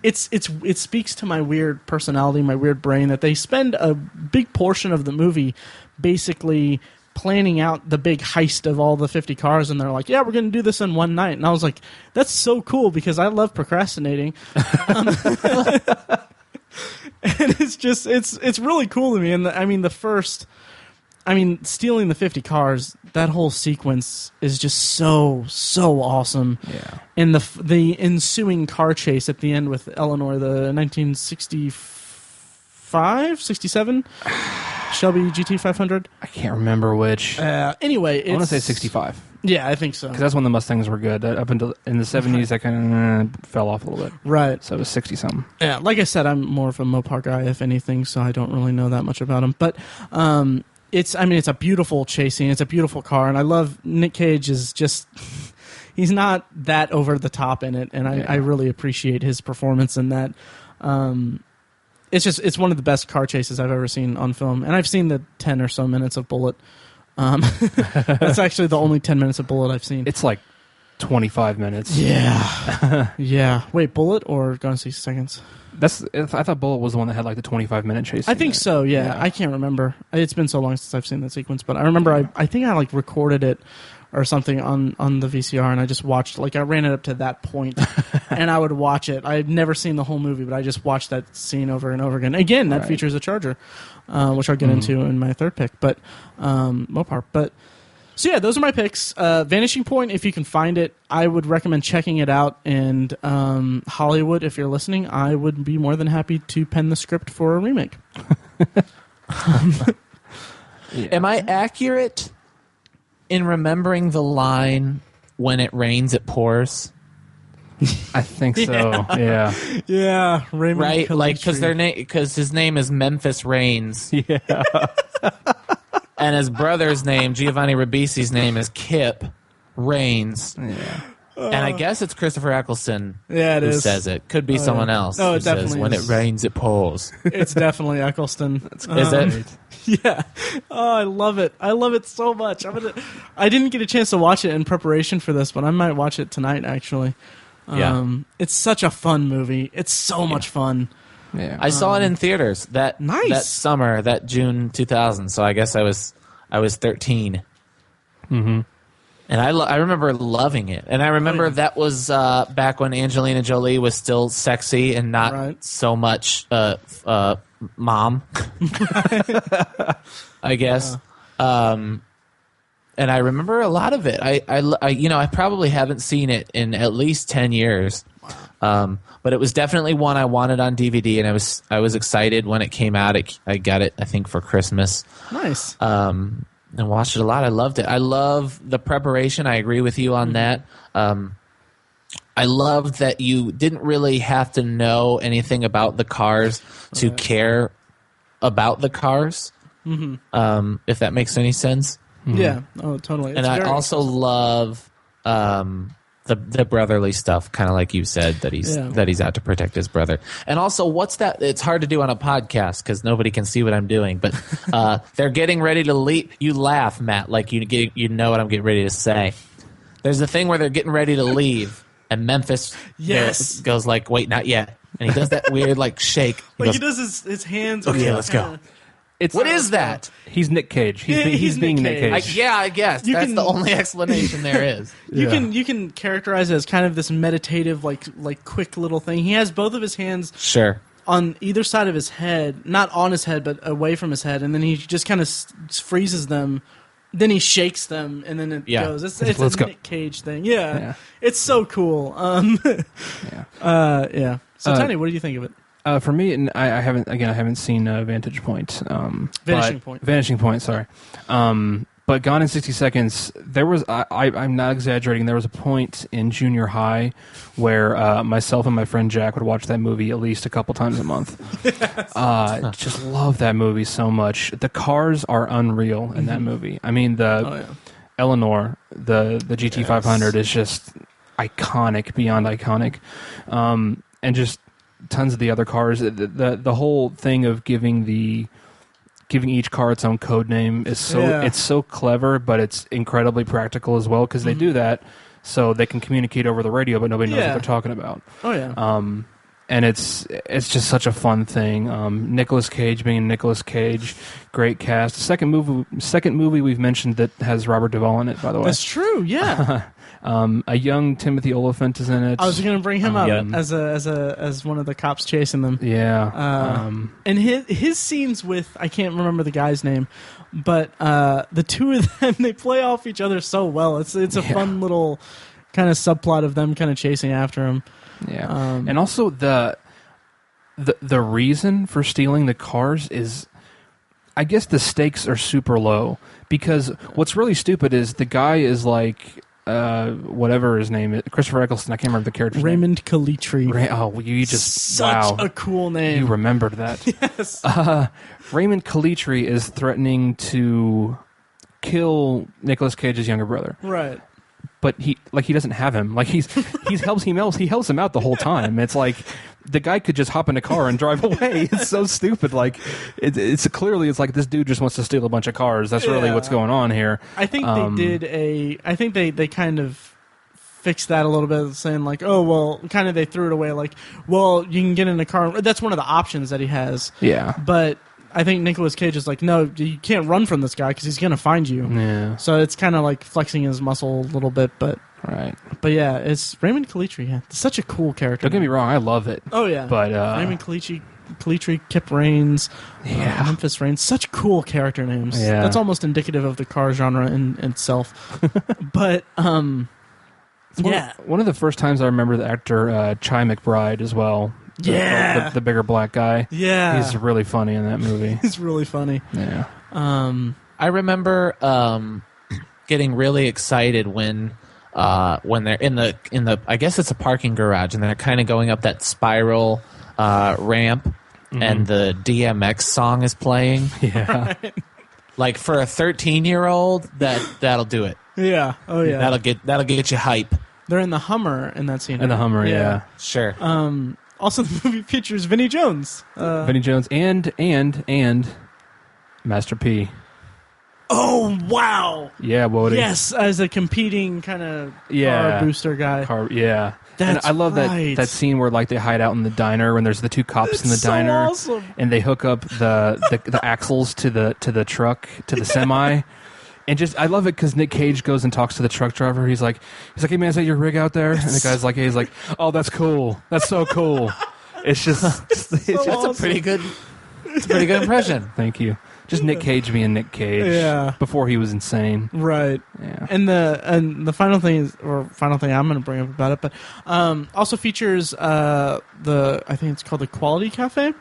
It speaks to my weird personality, my weird brain, that they spend a big portion of the movie basically... planning out the big heist of all the 50 cars, and they're like, yeah, we're going to do this in one night. And I was like, that's so cool because I love procrastinating. And it's really cool to me. And stealing the 50 cars, that whole sequence is just so awesome. Yeah. And the ensuing car chase at the end with Eleanor, the 1965, 67 Shelby GT500. I can't remember which. Anyway, I want to say 65. Yeah, I think so. Because that's when the Mustangs were good. Up until in the 70s, that kind of fell off a little bit. Right. So it was 60-something. Yeah, like I said, I'm more of a Mopar guy, if anything, so I don't really know that much about him. But it's a beautiful chase scene. It's a beautiful car, and I love Nick Cage is just... he's not that over the top in it, and I really appreciate his performance in that. It's one of the best car chases I've ever seen on film, and I've seen the 10 or so minutes of Bullet. That's actually the only 10 minutes of Bullet I've seen. It's like 25 minutes. Yeah. Yeah. Wait, Bullet or Gone in 60 Seconds? I thought Bullet was the one that had like the 25-minute chase. I think so, yeah. I can't remember. It's been so long since I've seen that sequence, but I remember I think I like recorded it or something on the VCR, and I just watched, like, I ran it up to that point, and I would watch it. I had never seen the whole movie, but I just watched that scene over and over again. Again, that features a Charger, which I'll get into in my third pick, but Mopar. But so yeah, those are my picks. Vanishing Point, if you can find it, I would recommend checking it out. And Hollywood, if you're listening, I would be more than happy to pen the script for a remake. Am I accurate in remembering the line, when it rains, it pours? I think so. Yeah. Yeah. Raymond right? Coventry. Like, because his name is Memphis Reigns. Yeah. And his brother's name, Giovanni Ribisi's name, is Kip Reigns. Yeah. And I guess it's Christopher Eccleston who says it. Could be someone else. No, who it definitely says, when is. it rains, it pours. It's definitely Eccleston. Is it? Yeah. Oh, I love it. I love it so much. I didn't get a chance to watch it in preparation for this, but I might watch it tonight, actually. Yeah. It's such a fun movie. It's so much fun. Yeah. I saw it in theaters that summer, that June 2000. So I guess I was 13. Mm-hmm. And I remember loving it. And I remember that was back when Angelina Jolie was still sexy and not so much mom, I guess. And I remember a lot of it. I probably haven't seen it in at least 10 years. But it was definitely one I wanted on DVD, and I was excited when it came out. I got it, I think, for Christmas. Nice. And watched it a lot. I loved it. I love the preparation. I agree with you on that. I loved that you didn't really have to know anything about the cars to care about the cars, if that makes any sense. Yeah. Oh, totally. And I also love the brotherly stuff, kind of like you said, that he's out to protect his brother. And also, what's that? It's hard to do on a podcast because nobody can see what I'm doing. But they're getting ready to leave. You laugh, Matt, like you know what I'm getting ready to say. There's a thing where they're getting ready to leave, and Memphis goes like, "Wait, not yet." And he does that weird like shake. He does his hands. Okay, let's go. What is that? He's Nick Cage. He's being Nick Cage. I guess that's the only explanation there is. You can characterize it as kind of this meditative, like quick little thing. He has both of his hands on either side of his head, not on his head, but away from his head, and then he just kind of freezes them. Then he shakes them, and then it goes. It's a Nick Cage thing. Yeah. It's so cool. So, Tiny, what do you think of it? For me, and I haven't seen Vantage Point. Vanishing Point, sorry. But Gone in 60 Seconds, there was, I'm not exaggerating, there was a point in junior high where myself and my friend Jack would watch that movie at least a couple times a month. Just love that movie so much. The cars are unreal in that movie. I mean, Eleanor, the GT500 is just iconic, beyond iconic. And just tons of the other cars. The whole thing of giving each car its own code name is it's so clever, but it's incredibly practical as well, because they do that so they can communicate over the radio, but nobody knows what they're talking about. Oh yeah. And it's just such a fun thing. Nicolas Cage being Nicolas Cage, great cast. Second movie we've mentioned that has Robert Duvall in it, by the way. That's true. Yeah. A young Timothy Olyphant is in it. I was going to bring him up as one of the cops chasing them. Yeah. And his scenes with, I can't remember the guy's name, but the two of them, they play off each other so well. It's a fun little kind of subplot of them kind of chasing after him. Yeah. And also the reason for stealing the cars is, I guess the stakes are super low, because what's really stupid is the guy is like, whatever his name is, Christopher Eccleston, I can't remember the character's Raymond name. Calitri. You just, such a cool name. You remembered that. Yes. Raymond Calitri is threatening to kill Nicolas Cage's younger brother. Right. But he doesn't have him. Like he helps him out the whole time. It's like the guy could just hop in a car and drive away. It's so stupid. Like it's clearly like this dude just wants to steal a bunch of cars. That's really what's going on here. I think they kind of fixed that a little bit, saying like, oh well, kind of they threw it away. Like, well, you can get in a car. That's one of the options that he has. Yeah. But I think Nicolas Cage is like, no, you can't run from this guy because he's going to find you. Yeah. So it's kind of like flexing his muscle a little bit, but right. But yeah, it's Raymond Calitri. Yeah, it's such a cool character. Don't get me wrong, I love it. Oh yeah, but Raymond Calitri, Kip Raines, Memphis Raines, such cool character names. Yeah. That's almost indicative of the car genre in itself. But one of the first times I remember the actor Chi McBride as well. The bigger black guy. Yeah. He's really funny in that movie. He's really funny. Yeah. I remember getting really excited when they're in the I guess it's a parking garage, and they're kind of going up that spiral ramp, and the DMX song is playing. Yeah. Right. Like for a 13-year-old, that'll do it. Yeah. Oh yeah. That'll get you hype. They're in the Hummer in that scene. In the Hummer, yeah. Sure. Also, the movie features Vinnie Jones. Vinnie Jones and Master P. Oh, wow. Yeah, Woody. Yes, as a competing kind of car booster guy. That's I love right. that scene where like they hide out in the diner when there's the two cops in the so diner, awesome. and they hook up the axles to the truck to the semi. And just, I love it because Nick Cage goes and talks to the truck driver. He's like, hey man, is that your rig out there? And the guy's like, oh, that's cool. That's so cool. It's just, That's a pretty good impression. Thank you. Just Nick Cage being Nick Cage before he was insane. Right. Yeah. And the final thing I'm going to bring up about it, but also features I think it's called the Quality Cafe.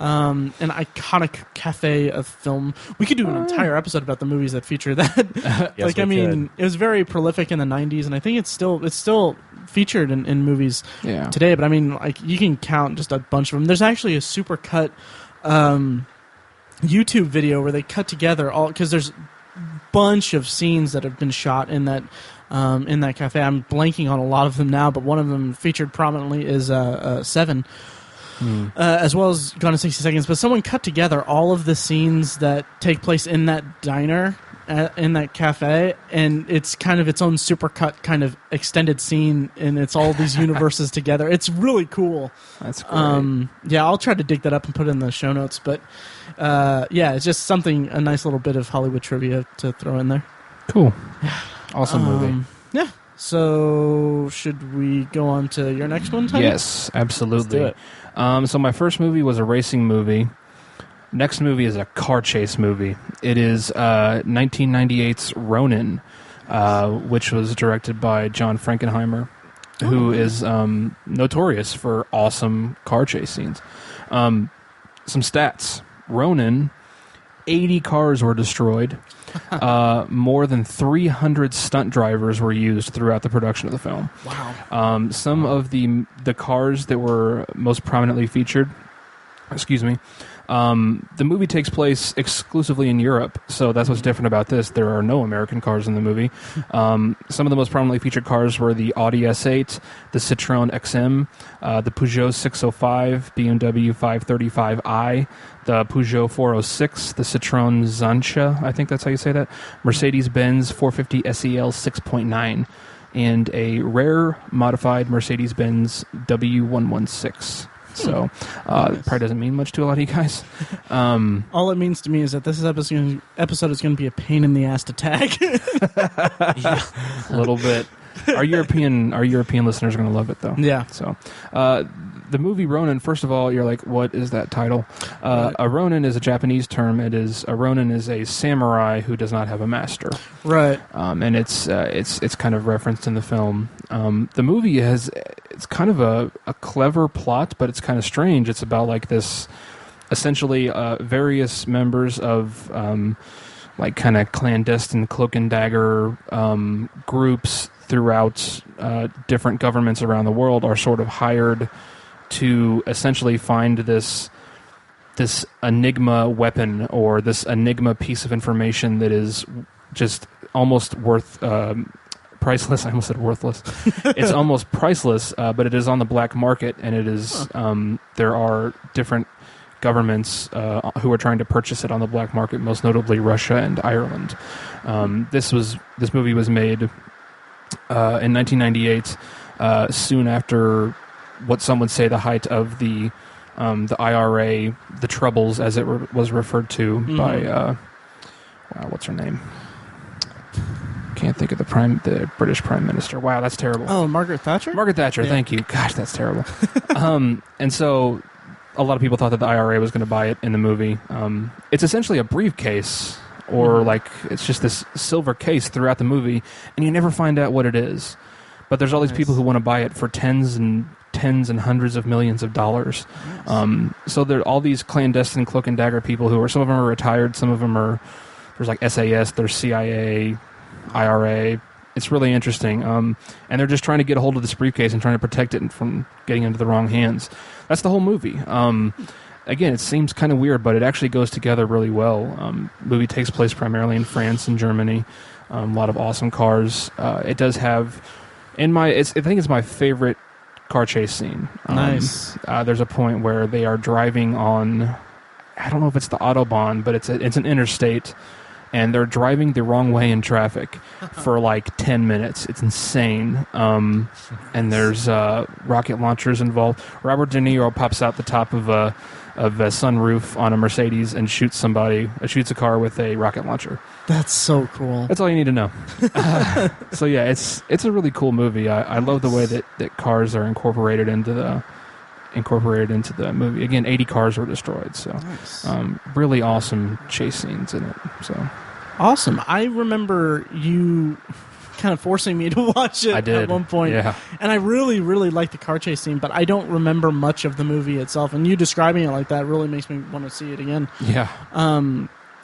An iconic cafe of film. We could do an entire episode about the movies that feature that. Yes, it was very prolific in the 90s, and I think it's still featured in movies today. But I mean, like, you can count just a bunch of them. There's actually a super cut YouTube video where they cut together all, because there's a bunch of scenes that have been shot in that cafe. I'm blanking on a lot of them now, but one of them featured prominently is Seven. As well as Gone in 60 Seconds, but someone cut together all of the scenes that take place in that diner, in that cafe, and it's kind of its own supercut kind of extended scene, and it's all these universes together. It's really cool. That's great. I'll try to dig that up and put it in the show notes, but it's just a nice little bit of Hollywood trivia to throw in there. Cool. Awesome movie. Yeah. So, should we go on to your next one, Tony? Yes, absolutely. Let's do it. So my first movie was a racing movie. Next movie is a car chase movie. It is 1998's Ronin, which was directed by John Frankenheimer, who is notorious for awesome car chase scenes. Some stats. Ronin, 80 cars were destroyed. More than 300 stunt drivers were used throughout the production of the film. Wow. Some of the cars that were most prominently featured, the movie takes place exclusively in Europe, so that's what's different about this. There are no American cars in the movie. Some of the most prominently featured cars were the Audi S8, the Citroën XM, the Peugeot 605, BMW 535i, the Peugeot 406, the Citroën Zancha, I think that's how you say that, Mercedes-Benz 450 SEL 6.9, and a rare modified Mercedes-Benz W116. So, probably doesn't mean much to a lot of you guys. All it means to me is that this episode is going to be a pain in the ass to tag. A little bit. Our European listeners are going to love it, though. Yeah. So, the movie Ronin, first of all, you're like, what is that title? Right. A Ronin is a Japanese term. A Ronin is a samurai who does not have a master. Right. And it's kind of referenced in the film. The movie it's kind of a clever plot, but it's kind of strange. It's about like this, essentially, various members of like kind of clandestine cloak and dagger groups throughout different governments around the world are sort of hired to essentially find this enigma weapon or this enigma piece of information that is just almost worth priceless. I almost said worthless. It's almost priceless, but it is on the black market, and it is there are different governments who are trying to purchase it on the black market, most notably Russia and Ireland. This movie was made in 1998, soon after what some would say the height of the IRA, the Troubles, as it was referred to by what's her name? Can't think of the British Prime Minister. Wow, that's terrible. Oh, Margaret Thatcher? Margaret Thatcher, Yeah. Thank you. Gosh, that's terrible. And so a lot of people thought that the IRA was going to buy it in the movie. It's essentially a briefcase, or like it's just this silver case throughout the movie, and you never find out what it is. But there's all these people who want to buy it for tens and hundreds of millions of dollars. So there are all these clandestine cloak and dagger people who are, some of them are retired, some of them are, there's like SAS, there's CIA, IRA. It's really interesting. And they're just trying to get a hold of this briefcase and trying to protect it from getting into the wrong hands. That's the whole movie. Again, it seems kind of weird, but it actually goes together really well. The movie takes place primarily in France and Germany. A lot of awesome cars. It does have, I think it's my favorite car chase scene. Nice. There's a point where they are driving on, I don't know if it's the Autobahn, but it's an interstate, and they're driving the wrong way in traffic for like 10 minutes. It's insane. And there's rocket launchers involved. Robert De Niro pops out the top of a sunroof on a Mercedes and shoots a car with a rocket launcher. That's so cool. That's all you need to know. So yeah, it's a really cool movie. I love the way that cars are incorporated into the movie. Again, 80 cars were destroyed, so nice. Really awesome chase scenes in it. So awesome. I remember you kind of forcing me to watch it at one point. Yeah. And I really, really like the car chase scene, but I don't remember much of the movie itself. And you describing it like that really makes me want to see it again. Yeah.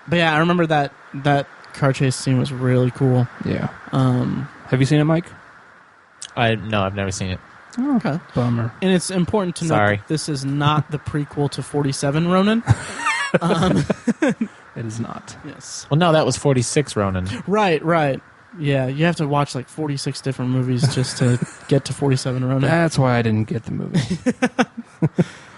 But yeah, I remember that car chase scene was really cool. Yeah. Have you seen it, Mike? No, I've never seen it. Oh, okay. Bummer. And it's important to note that this is not the prequel to 47 Ronin. It is not. Yes. Well, no, that was 46 Ronin. Right. Yeah, you have to watch like 46 different movies just to get to 47 Ronin. That's why I didn't get the movie.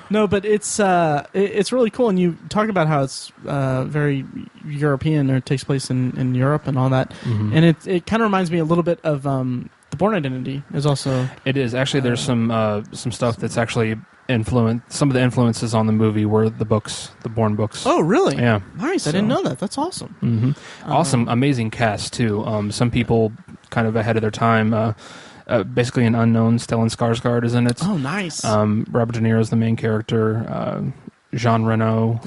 No, but it's really cool, and you talk about how it's very European, or it takes place in Europe and all that, and it kind of reminds me a little bit of The Bourne Identity. Is also it is actually there's some stuff that's actually influenced. Some of the influences on the movie were the books, the Bourne books. Oh, really? Yeah, nice. So, I didn't know that. That's awesome. Mm-hmm. Awesome, amazing cast too. Some people kind of ahead of their time. Basically an unknown. Stellan Skarsgård is in it. Oh, nice. Robert De Niro is the main character. Jean Reno,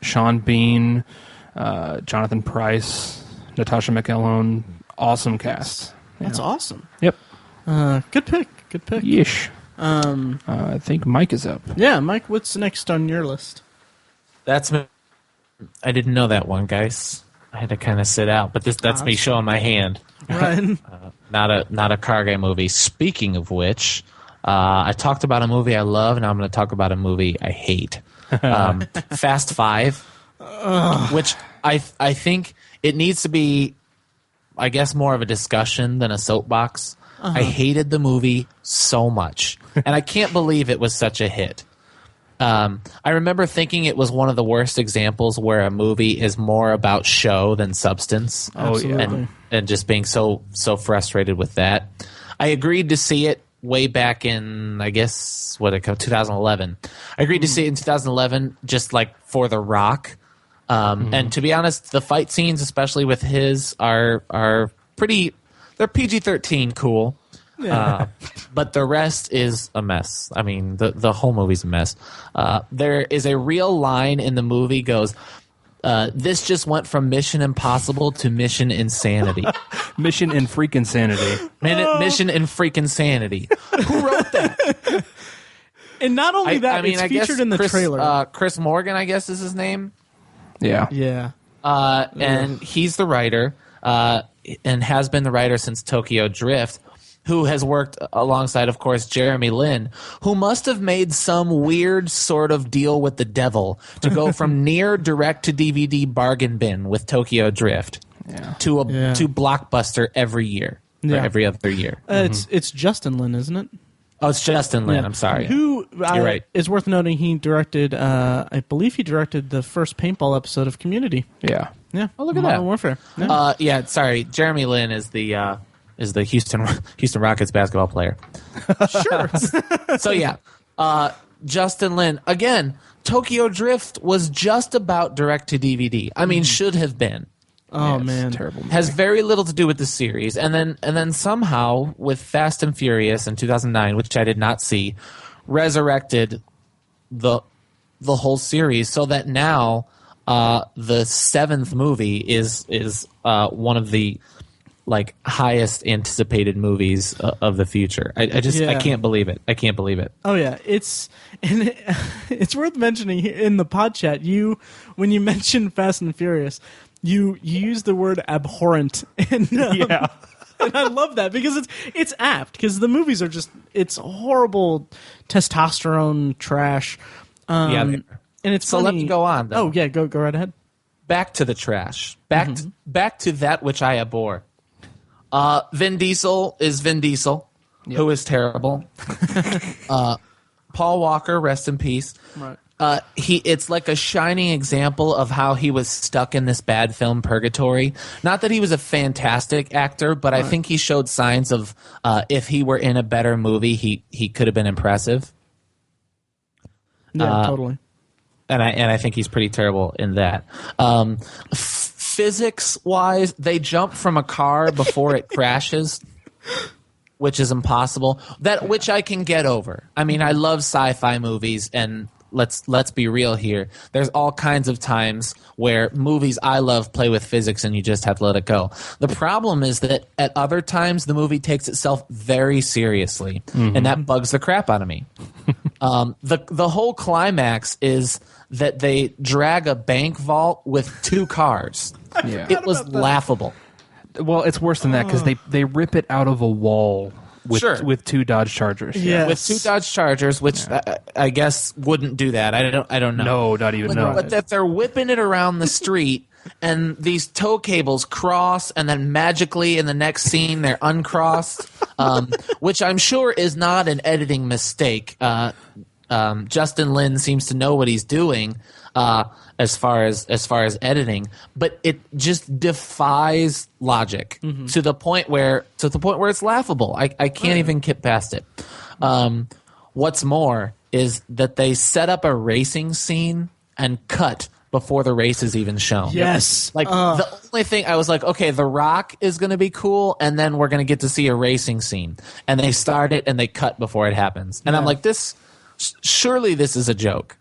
Sean Bean, Jonathan Pryce, Natasha McElhone. Awesome cast. That's awesome. Yep. Good pick. Yeesh. I think Mike is up. Yeah, Mike, what's next on your list? I didn't know that one, guys. I had to kind of sit out, but that's me showing my hand. Right. Not a car guy movie. Speaking of which, I talked about a movie I love, and I'm going to talk about a movie I hate. Fast Five, which I think it needs to be, I guess, more of a discussion than a soapbox. I hated the movie so much, and I can't believe it was such a hit. I remember thinking it was one of the worst examples where a movie is more about show than substance. Absolutely. And just being so frustrated with that. I agreed to see it way back in, I guess, 2011. I agreed to see it in 2011 just like for The Rock. And to be honest, the fight scenes, especially with his, are pretty, they're PG-13 cool. Yeah. But the rest is a mess. I mean, the whole movie's a mess. There is a real line in the movie goes, this just went from Mission Impossible to Mission Insanity. Mission in freaking sanity. Mission in freaking sanity. Who wrote that? And not only that, it's featured in the trailer. Chris Morgan, I guess, is his name. Yeah. And he's the writer, and has been the writer since Tokyo Drift, who has worked alongside, of course, Jeremy Lin, who must have made some weird sort of deal with the devil to go from near direct-to-DVD bargain bin with Tokyo Drift to Blockbuster every year, or every other year. It's Justin Lin, isn't it? Oh, it's Justin Lin. Yeah. I'm sorry. Who, you're right. It's worth noting he directed, I believe he directed the first paintball episode of Community. Yeah. Oh, look at Modern that. Warfare. Sorry. Jeremy Lin is the Houston Rockets basketball player. Sure. So Justin Lin again. Tokyo Drift was just about direct to DVD. I mean, should have been. Oh man, terrible movie. Has very little to do with the series, and then somehow with Fast and Furious in 2009, which I did not see, resurrected the whole series, so that now the seventh movie is one of the like highest anticipated movies of the future. I can't believe it. I can't believe it. Oh yeah, it's worth mentioning in the pod chat. When you mentioned Fast and Furious, you use the word abhorrent, and and I love that because it's apt, because the movies are it's horrible testosterone trash. And it's so funny. let me go on. Though. Oh yeah, go right ahead. Back to the trash. Back to that which I abhor. Vin Diesel is Vin Diesel, who is terrible. Paul Walker, rest in peace. Right. it's like a shining example of how he was stuck in this bad film purgatory. Not that he was a fantastic actor, but I think he showed signs of if he were in a better movie, he could have been impressive. Yeah, totally. And I think he's pretty terrible in that. Physics wise, they jump from a car before it crashes, which is impossible. Which I can get over. I mean, I love sci-fi movies, and let's be real here. There's all kinds of times where movies I love play with physics and you just have to let it go. The problem is that at other times the movie takes itself very seriously, and that bugs the crap out of me. The whole climax is that they drag a bank vault with 2 cars. Yeah. It was laughable. Well, it's worse than that because they rip it out of a wall with 2 Dodge Chargers. Yes. With 2 Dodge Chargers, which I guess wouldn't do that. I don't know. No, not even. But that they're whipping it around the street, and these tow cables cross, and then magically in the next scene they're uncrossed, which I'm sure is not an editing mistake. Justin Lin seems to know what he's doing as far as editing, but it just defies logic to the point where it's laughable. I can't even get past it. What's more is that they set up a racing scene and cut before the race is even shown. Yes. Like the only thing I was like, okay, The Rock is going to be cool, and then we're going to get to see a racing scene. And they start it and they cut before it happens. And I'm like, surely this is a joke.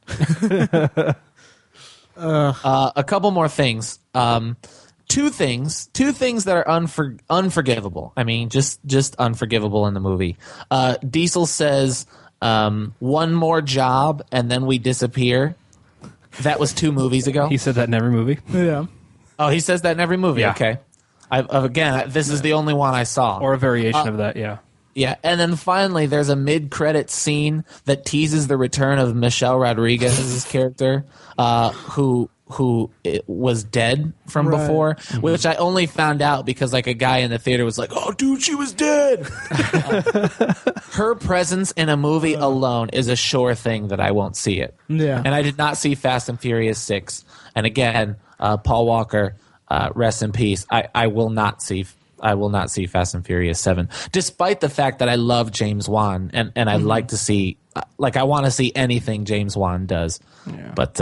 A couple more things. Two things that are unforgivable. I mean, just unforgivable in the movie. Diesel says, "One more job and then we disappear." That was 2 movies ago. He said that in every movie. Yeah. Oh, he says that in every movie. Yeah. Okay. This is the only one I saw. Or a variation of that, yeah. Yeah, and then finally, there's a mid-credit scene that teases the return of Michelle Rodriguez's character, who was dead from before, which I only found out because like a guy in the theater was like, "Oh, dude, she was dead." Her presence in a movie alone is a sure thing that I won't see it. Yeah, and I did not see Fast and Furious 6. And again, Paul Walker, rest in peace. I will not see Fast and Furious 7, despite the fact that I love James Wan and I'd like to see, I want to see anything James Wan does, but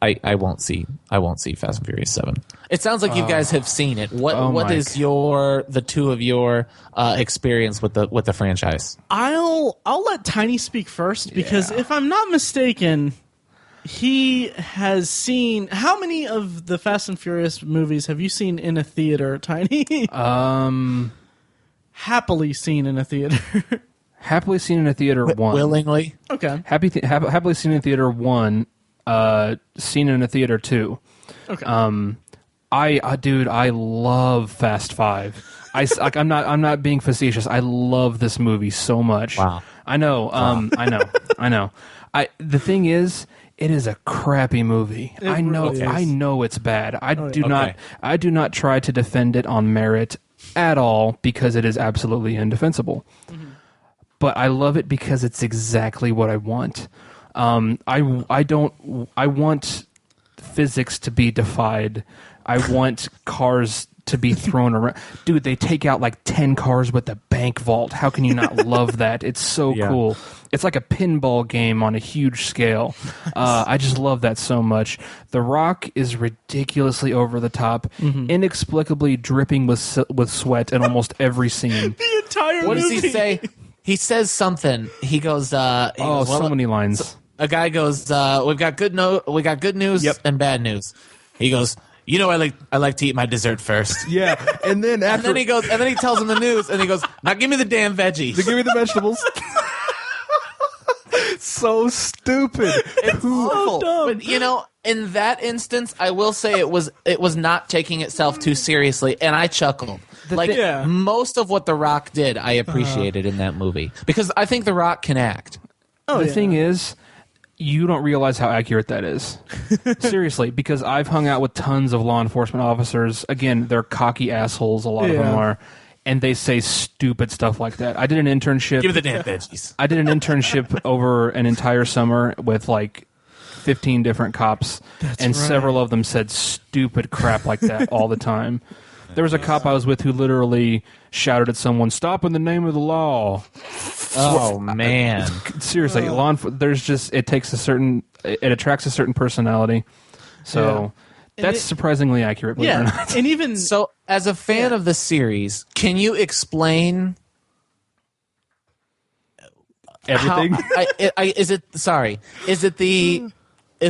I won't see Fast and Furious 7. It sounds like you guys have seen it. What is the two of your experience with the franchise? I'll let Tiny speak first because if I'm not mistaken, he has seen how many of the Fast and Furious movies have you seen in a theater, Tiny? Happily seen in a theater. Happily seen in a theater 1. Willingly. Okay. Happily seen in a theater 1. Seen in a theater 2. Okay. I love Fast 5. I'm not being facetious. I love this movie so much. Wow. I know. I know. The thing is, it is a crappy movie. I know. Really is. I know it's bad. I do not try to defend it on merit at all because it is absolutely indefensible. Mm-hmm. But I love it because it's exactly what I want. I want physics to be defied. I want cars to be thrown around. Dude, they take out like 10 cars with the bank vault. How can you not love that? It's so cool. It's like a pinball game on a huge scale. I just love that so much. The Rock is ridiculously over the top, inexplicably dripping with sweat in almost every scene. The entire What movie. does he say? He says something. He goes, so many lines. A guy goes, we got good news and bad news. He goes, I like to eat my dessert first. Yeah, and then after, and then he tells him the news, and he goes, now give me the damn veggies. give me the vegetables. So stupid. It's awful. But in that instance, I will say it was not taking itself too seriously, and I chuckled. Most of what The Rock did, I appreciated in that movie because I think The Rock can act. The thing is, you don't realize how accurate that is. Seriously, because I've hung out with tons of law enforcement officers. Again, they're cocky assholes, a lot of them are. and they say stupid stuff like that. I did an internship. Give me the damn veggies. I did an internship over an entire summer with like 15 different cops, and several of them said stupid crap like that all the time. There was a cop I was with who literally shouted at someone, "Stop in the name of the law." Oh man! Seriously, it attracts a certain personality. So that's surprisingly accurate. Believe it or not. And even so, as a fan of the series, can you explain everything?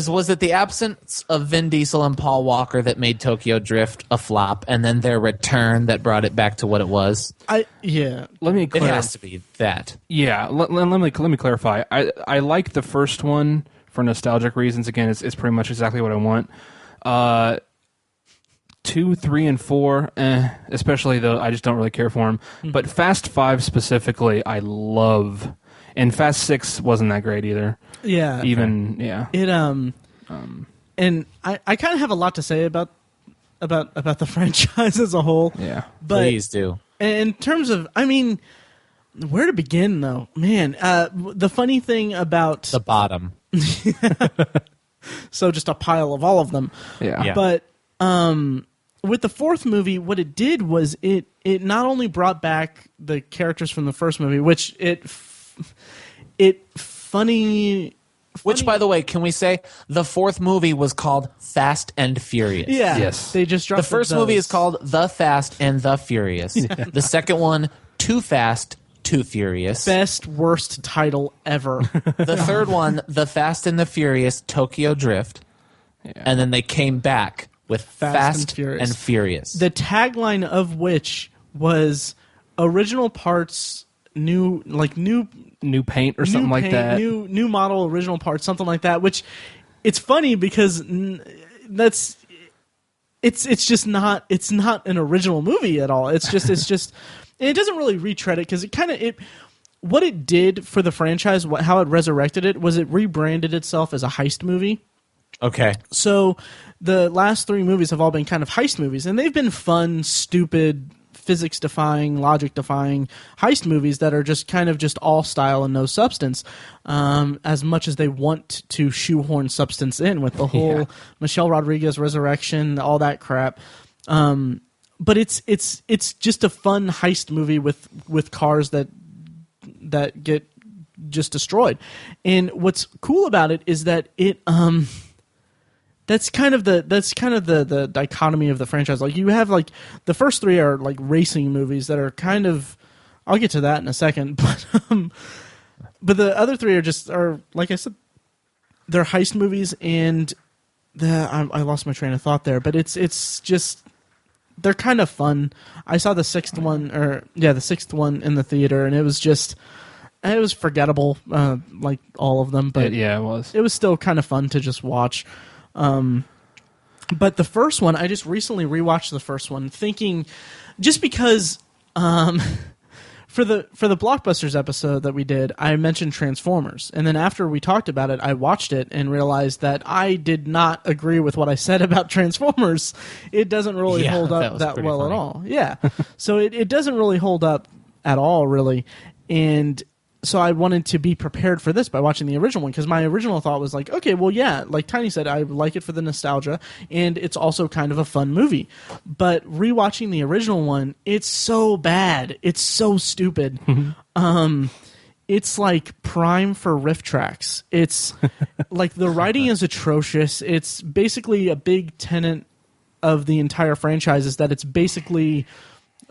Was it the absence of Vin Diesel and Paul Walker that made Tokyo Drift a flop, and then their return that brought it back to what it was? Let me. It has to be that. Yeah. Let me clarify. I like the first one for nostalgic reasons. Again, it's pretty much exactly what I want. 2, 3, and 4, especially though I just don't really care for them. But Fast 5 specifically, I love. And Fast 6 wasn't that great either. Yeah. It and I kind of have a lot to say about the franchise as a whole. Yeah. But please do. In terms of, I mean, where to begin though? Man, the funny thing about the bottom. So just a pile of all of them. Yeah. But with the fourth movie, what it did was it not only brought back the characters from the first movie, which Which, by the way, can we say the fourth movie was called Fast and Furious? Yeah. Yes. They just dropped the first movie is called The Fast and the Furious. The second one, Too Fast, Too Furious. Best worst title ever. The third one, The Fast and the Furious, Tokyo Drift. Yeah. And then they came back with Fast and Furious. The tagline of which was original parts, new paint or something like that. New model, original parts, something like that. Which it's funny because it's just not an original movie at all. It's just it doesn't really retread it because what it did for the franchise, how it resurrected it was it rebranded itself as a heist movie. Okay. So the last 3 movies have all been kind of heist movies, and they've been fun, stupid, physics-defying, logic-defying heist movies that are just kind of just all style and no substance, as much as they want to shoehorn substance in with the whole Michelle Rodriguez resurrection, all that crap. But it's just a fun heist movie with cars that get just destroyed. And what's cool about it is that it that's kind of the dichotomy of the franchise. Like you have like the first 3 are like racing movies that are kind of, I'll get to that in a second, but the other 3 are like I said, they're heist movies, and I lost my train of thought there, but it's just they're kind of fun. I saw the 6th one in the theater, and it was forgettable, like all of them, but it was. It was still kind of fun to just watch. But the first one, I just recently rewatched the first one, thinking just because for the Blockbusters episode that we did, I mentioned Transformers, and then after we talked about it, I watched it and realized that I did not agree with what I said about Transformers. It doesn't really hold up that well funny. At all. Yeah, so it doesn't really hold up at all, really, and so I wanted to be prepared for this by watching the original one, because my original thought was like, okay, well, yeah, like Tiny said, I like it for the nostalgia, and it's also kind of a fun movie. But rewatching the original one, it's so bad. It's so stupid. It's like prime for riff tracks. It's like the writing is atrocious. It's basically a big tenet of the entire franchise is that it's basically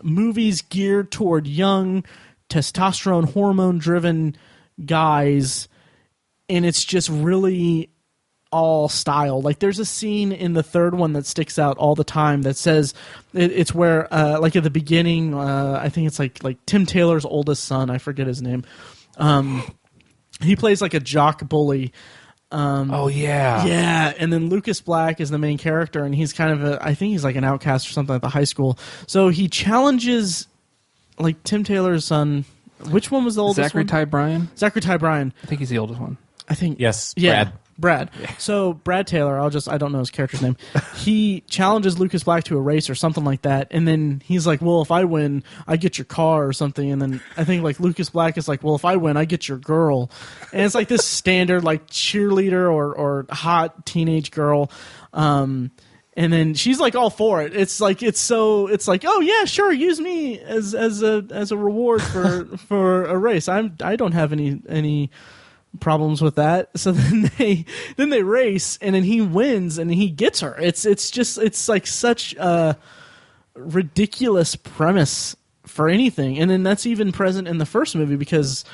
movies geared toward young, testosterone hormone driven guys, and it's just really all style. Like there's a scene in the third one that sticks out all the time that says it's where like at the beginning, I think it's like Tim Taylor's oldest son, I forget his name, he plays like a jock bully. Yeah, and then Lucas Black is the main character, and he's kind of I think he's like an outcast or something at the high school. So he challenges like Tim Taylor's son. Which one was the oldest Zachary one? Ty Bryan? Zachary Ty Bryan. I think he's the oldest one. I think. Yes, yeah. Brad. Brad. So Brad Taylor, I don't know his character's name. He challenges Lucas Black to a race or something like that, and then he's like, well, if I win, I get your car or something. And then I think like Lucas Black is like, well, if I win, I get your girl. And it's like this standard like cheerleader or hot teenage girl. And then she's like all for it. It's like oh yeah, sure, use me as a reward for a race. I don't have any problems with that. So then they race, and then he wins, and he gets her. It's like such a ridiculous premise for anything. And then that's even present in the first movie because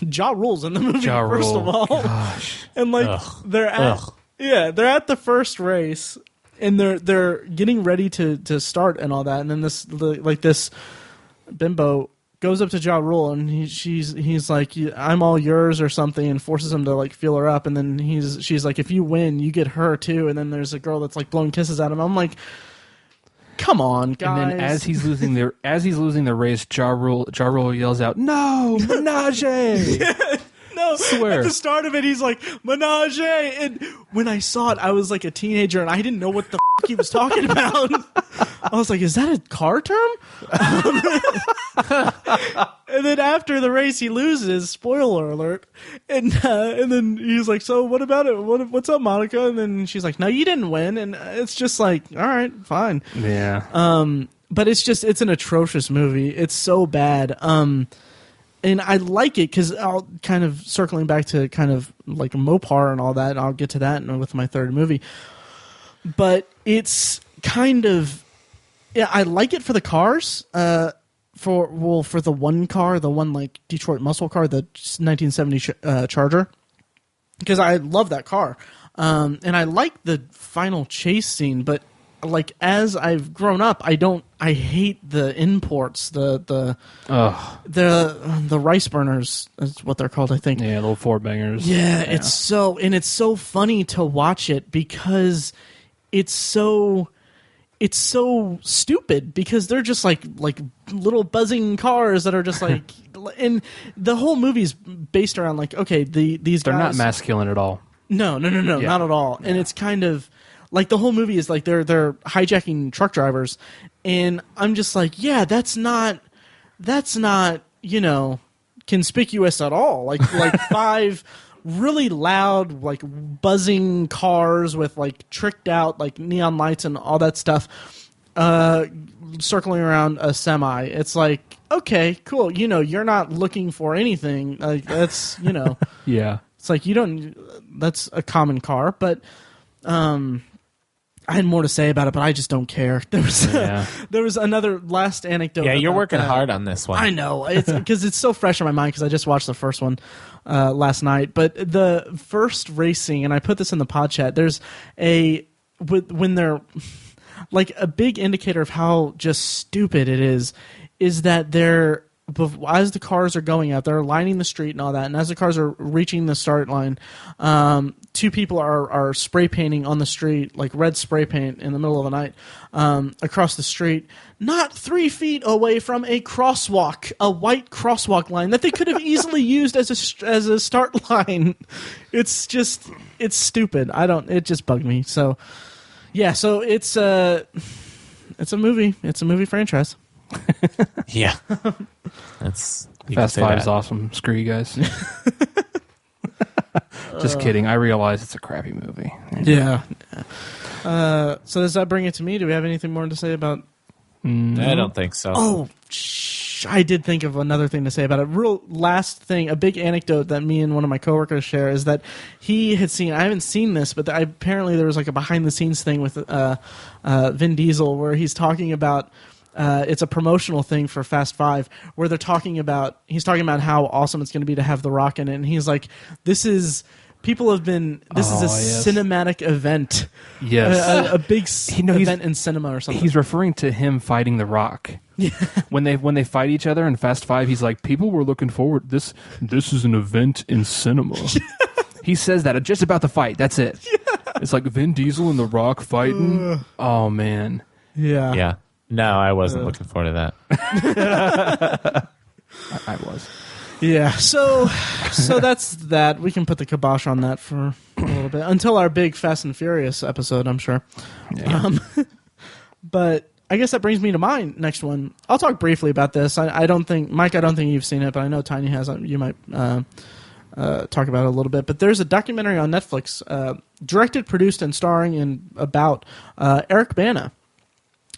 Ja Rule's in the movie first of all. Gosh. And like they're at the first race. And they're getting ready to start and all that, and then this bimbo goes up to Ja Rule, and he's like, I'm all yours or something, and forces him to like feel her up, and then she's like, if you win, you get her too. And then there's a girl that's like blowing kisses at him. I'm like, come on, guys. And then as he's losing the race, Ja Rule yells out, "No, Menage!" No, swear. At the start of it, he's like, Menage! And when I saw it, I was like a teenager, and I didn't know what the he was talking about. I was like, is that a car term? And then after the race, he loses, spoiler alert. And then he's like, so what about it? What's up, Monica? And then she's like, no, you didn't win. And it's just like, all right, fine. Yeah. But it's an atrocious movie. It's so bad. And I like it because I'll kind of circling back to kind of like Mopar and all that. I'll get to that with my third movie. But it's kind of, yeah, I like it for the cars. For the one car, the one like Detroit muscle car, the 1970 Charger, because I love that car. And I like the final chase scene, but like as I've grown up, I hate the imports, the rice burners is what they're called, I think. Yeah, little four bangers. Yeah, it's so funny to watch it because it's so stupid because they're just like little buzzing cars that are just like, and the whole movie's based around like, okay, these they're guys, not masculine at all. No, not at all. Yeah. And it's kind of like the whole movie is like they're hijacking truck drivers, and I'm just like, yeah, that's not conspicuous at all. Like five really loud like buzzing cars with like tricked out like neon lights and all that stuff circling around a semi. It's like, okay, cool. You're not looking for anything. Like that's Yeah. It's like that's a common car, but I had more to say about it, but I just don't care. There was another last anecdote. Yeah, you're working hard on this one. I know. It's because it's so fresh in my mind because I just watched the first one last night. But the first racing, and I put this in the pod chat, there's when they're like a big indicator of how just stupid it is that they're, as the cars are going out, they're lining the street and all that, and as the cars are reaching the start line, two people are spray painting on the street, like red spray paint in the middle of the night, across the street, not 3 feet away from a crosswalk, a white crosswalk line that they could have easily used as a start line. It's stupid. It just bugged me. So, yeah, so it's a movie. It's a movie franchise. Yeah. That's Fast 5 is awesome. Screw you guys. Just kidding. I realize it's a crappy movie. Yeah. So does that bring it to me? Do we have anything more to say about? I don't think so. Oh, I did think of another thing to say about it. Real last thing, a big anecdote that me and one of my coworkers share is that he had seen. I haven't seen this, but apparently there was like a behind the scenes thing with Vin Diesel where he's talking about. It's a promotional thing for Fast 5 where he's talking about how awesome it's going to be to have The Rock in it, and he's like, this is a cinematic event. Yes. A big event in cinema or something. He's referring to him fighting The Rock. Yeah. When they fight each other in Fast 5, he's like, people were looking forward, this is an event in cinema. He says that just about the fight. That's it. Yeah. It's like Vin Diesel and The Rock fighting. Oh man. Yeah. Yeah. No, I wasn't looking forward to that. I was. Yeah, so that's that. We can put the kibosh on that for a little bit until our big Fast and Furious episode, I'm sure. Yeah. But I guess that brings me to my next one. I'll talk briefly about this. I don't think you've seen it, but I know Tiny has. You might talk about it a little bit. But there's a documentary on Netflix, directed, produced, and starring about Eric Bana.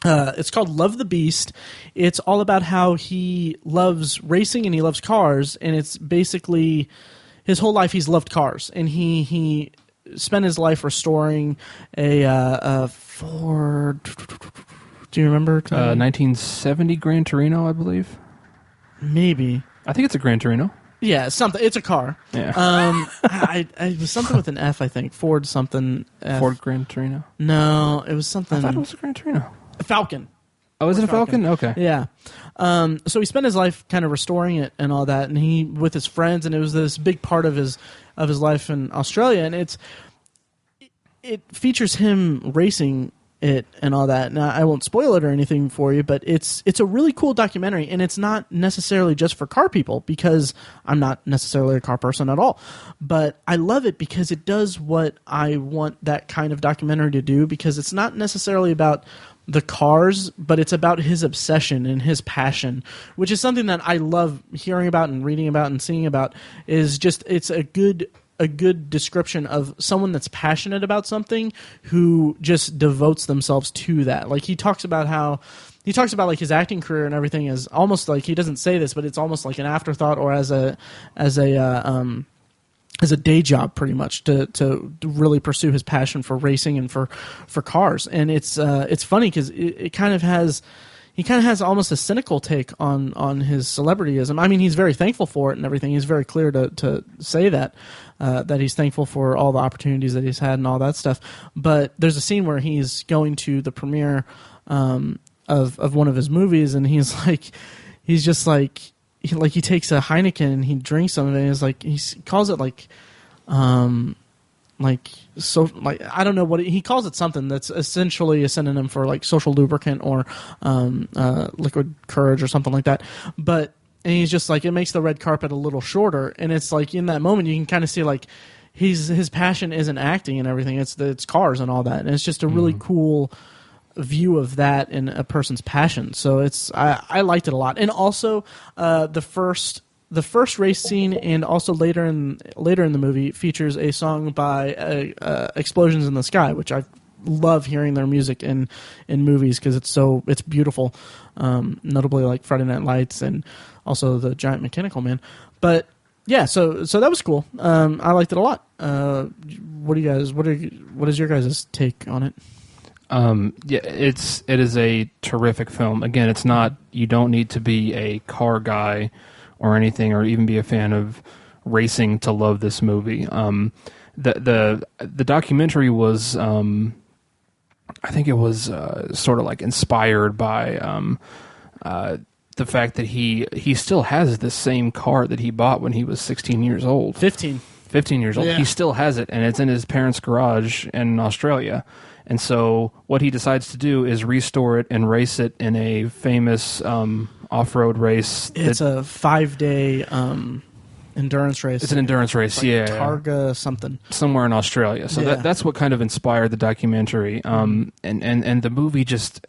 It's called Love the Beast. It's all about how he loves racing and he loves cars, and it's basically his whole life he's loved cars, and he spent his life restoring a Ford. Do you remember? 1970 Gran Torino, I believe. Maybe. I think it's a Gran Torino. Yeah, something. It's a car. Yeah. It was something with an F, I think. Ford something. F. Ford Gran Torino. No, it was something. I thought it was a Gran Torino. Falcon. Oh, is it a Falcon? Okay. Yeah. So he spent his life kind of restoring it and all that, and he with his friends, and it was this big part of his life in Australia, and it features him racing it and all that. Now, I won't spoil it or anything for you, but it's a really cool documentary, and it's not necessarily just for car people, because I'm not necessarily a car person at all. But I love it because it does what I want that kind of documentary to do, because it's not necessarily about the cars, but it's about his obsession and his passion, which is something that I love hearing about and reading about and seeing about. Is just, it's a good description of someone that's passionate about something who just devotes themselves to that. Like he talks about like his acting career and everything is almost like, he doesn't say this, but it's almost like an afterthought or as a day job, pretty much, to really pursue his passion for racing and for cars. And it's funny because he kind of has almost a cynical take on his celebrityism. I mean, he's very thankful for it and everything. He's very clear to say that he's thankful for all the opportunities that he's had and all that stuff. But there's a scene where he's going to the premiere of one of his movies, and he takes a Heineken and he drinks some of it. And it's like he calls it I don't know what he calls it, something that's essentially a synonym for like social lubricant or liquid courage or something like that. And he's just like, it makes the red carpet a little shorter, and it's like in that moment you can kind of see like his passion isn't acting and everything; it's cars and all that, and it's just a really cool view of that in a person's passion. So I liked it a lot. And also the first race scene, and also later in the movie, features a song by Explosions in the Sky, which I love hearing their music in movies because it's beautiful, notably like Friday Night Lights and also the Giant Mechanical Man. But yeah, so that was cool. I liked it a lot. What is your guys' take on it? Yeah, it is a terrific film. Again, it's not, you don't need to be a car guy or anything, or even be a fan of racing to love this movie. The documentary was, I think it was sort of like inspired by the fact that he still has the same car that he bought when he was 16 years old. 15 years old. Yeah. He still has it, and it's in his parents' garage in Australia. And so what he decides to do is restore it and race it in a famous off-road race. It's a 5-day endurance race. It's an endurance race, like yeah. Targa something. Somewhere in Australia. So yeah. That's what kind of inspired the documentary. And the movie just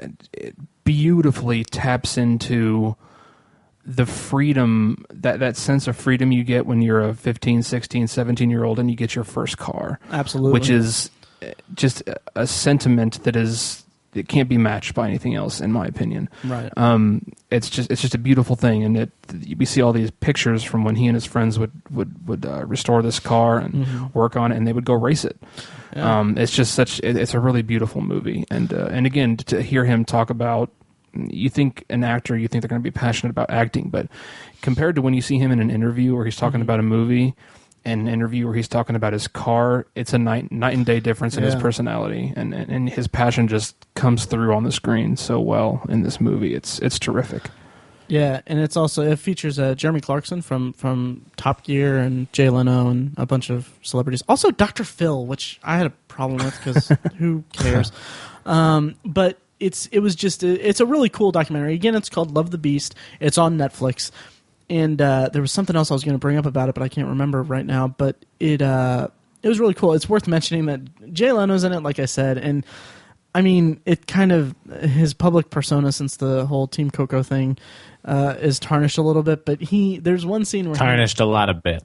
beautifully taps into the freedom, that sense of freedom you get when you're a 15, 16, 17-year-old and you get your first car. Absolutely. Which is just a sentiment it can't be matched by anything else, in my opinion. Right. It's just a beautiful thing, and we see all these pictures from when he and his friends would restore this car and work on it, and they would go race it. Yeah. It's a really beautiful movie, and again, to hear him talk about, you think an actor, you think they're going to be passionate about acting, but compared to when you see him in an interview where he's talking about a movie, and an interview where he's talking about his car, it's a night and day difference in his personality, and his passion just comes through on the screen so well in this movie. It's terrific. Yeah, and it features Jeremy Clarkson from Top Gear and Jay Leno and a bunch of celebrities. Also Dr. Phil, which I had a problem with because who cares? But it's a really cool documentary. Again, it's called Love the Beast. It's on Netflix. And there was something else I was going to bring up about it, but I can't remember right now. But it was really cool. It's worth mentioning that Jay Leno's in it, like I said, and I mean, it kind of his public persona since the whole Team Coco thing is tarnished a little bit. But there's one scene where tarnished a lot of bit,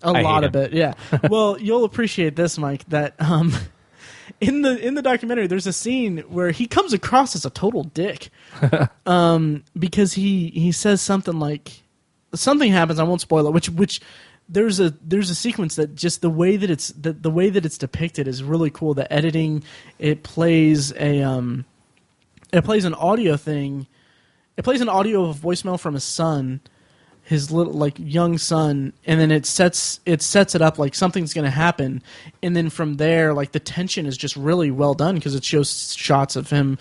yeah. Well, you'll appreciate this, Mike. That in the documentary, there's a scene where he comes across as a total dick, because he says something like. Something happens. I won't spoil it. Which there's a sequence that just the way that it's depicted is really cool. The editing, it plays an audio thing. It plays an audio of a voicemail from his son, his little young son, and then it sets it up like something's going to happen, and then from there the tension is just really well done because it shows shots of him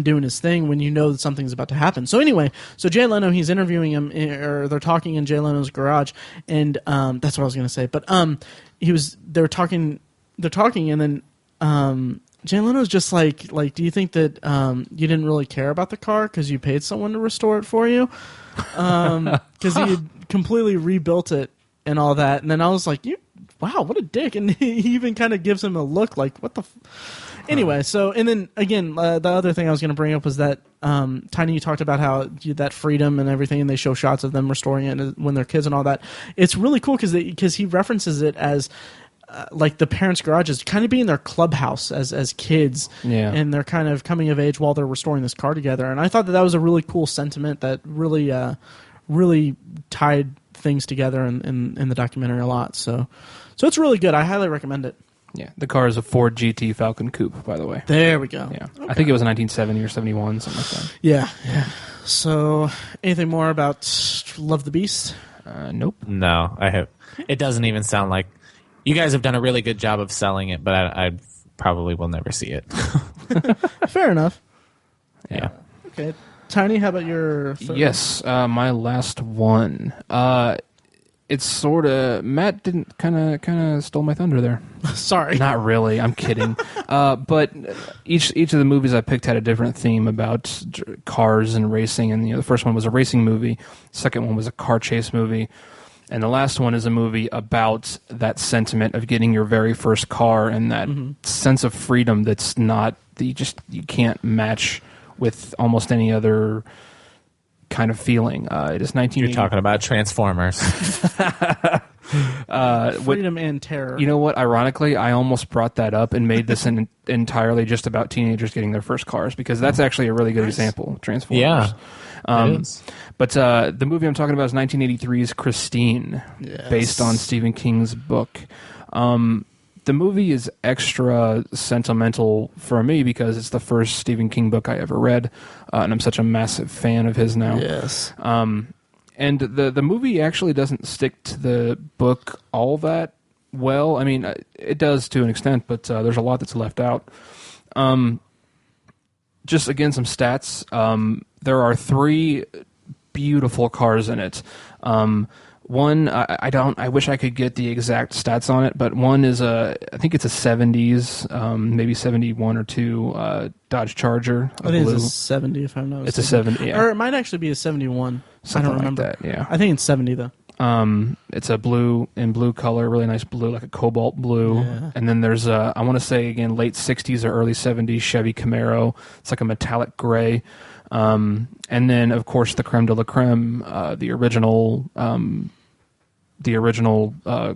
doing his thing when you know that something's about to happen. So anyway, Jay Leno, he's interviewing him, or they're talking in Jay Leno's garage, and that's what I was going to say. But they're talking, and then Jay Leno's just like, do you think that you didn't really care about the car because you paid someone to restore it for you? Because he had completely rebuilt it and all that. And then I was like, wow, what a dick. And he even kind of gives him a look like, what the Anyway, so, and then again, the other thing I was going to bring up was that Tiny, you talked about how that freedom and everything, and they show shots of them restoring it when they're kids and all that. It's really cool because he references it as the parents' garage is kind of being their clubhouse as kids, and they're kind of coming of age while they're restoring this car together. And I thought that was a really cool sentiment that really really tied things together in the documentary a lot. So it's really good. I highly recommend it. Yeah, the car is a Ford GT Falcon Coupe, by the way. There we go. Yeah, okay. I think it was 1970 or 71, something like that. Yeah. So, anything more about Love the Beast? Nope. No, I have. It doesn't even sound like. You guys have done a really good job of selling it, but I probably will never see it. Fair enough. Yeah. Okay, Tiny, how about your third? Yes, my last one. It's sort of Matt didn't kind of stole my thunder there. Sorry, not really. I'm kidding. But each of the movies I picked had a different theme about cars and racing. And the first one was a racing movie. The second one was a car chase movie. And the last one is a movie about that sentiment of getting your very first car and that sense of freedom that's not you can't match with almost any other kind of feeling. It is 1980. You're talking about Transformers. Freedom and terror. You know what? Ironically, I almost brought that up and made this entirely just about teenagers getting their first cars because that's actually a really good example. Transformers. Yeah. But the movie I'm talking about is 1983's Christine, based on Stephen King's book. The movie is extra sentimental for me because it's the first Stephen King book I ever read, and I'm such a massive fan of his now. Yes. And the movie actually doesn't stick to the book all that well. I mean, it does to an extent, but there's a lot that's left out. Just again, some stats. There are 3 beautiful cars in it. One, I wish I could get the exact stats on it, but one is I think it's a 70s, maybe 71 or 2 Dodge Charger. I think it's a 70 if I'm not mistaken. It's a 70, yeah. Or it might actually be a 71. Something I don't remember. like that, yeah. I think it's 70 though. It's a blue color, really nice blue, like a cobalt blue. Yeah. And then there's I want to say again, late 60s or early 70s Chevy Camaro. It's like a metallic gray. And then of course the creme de la creme, the original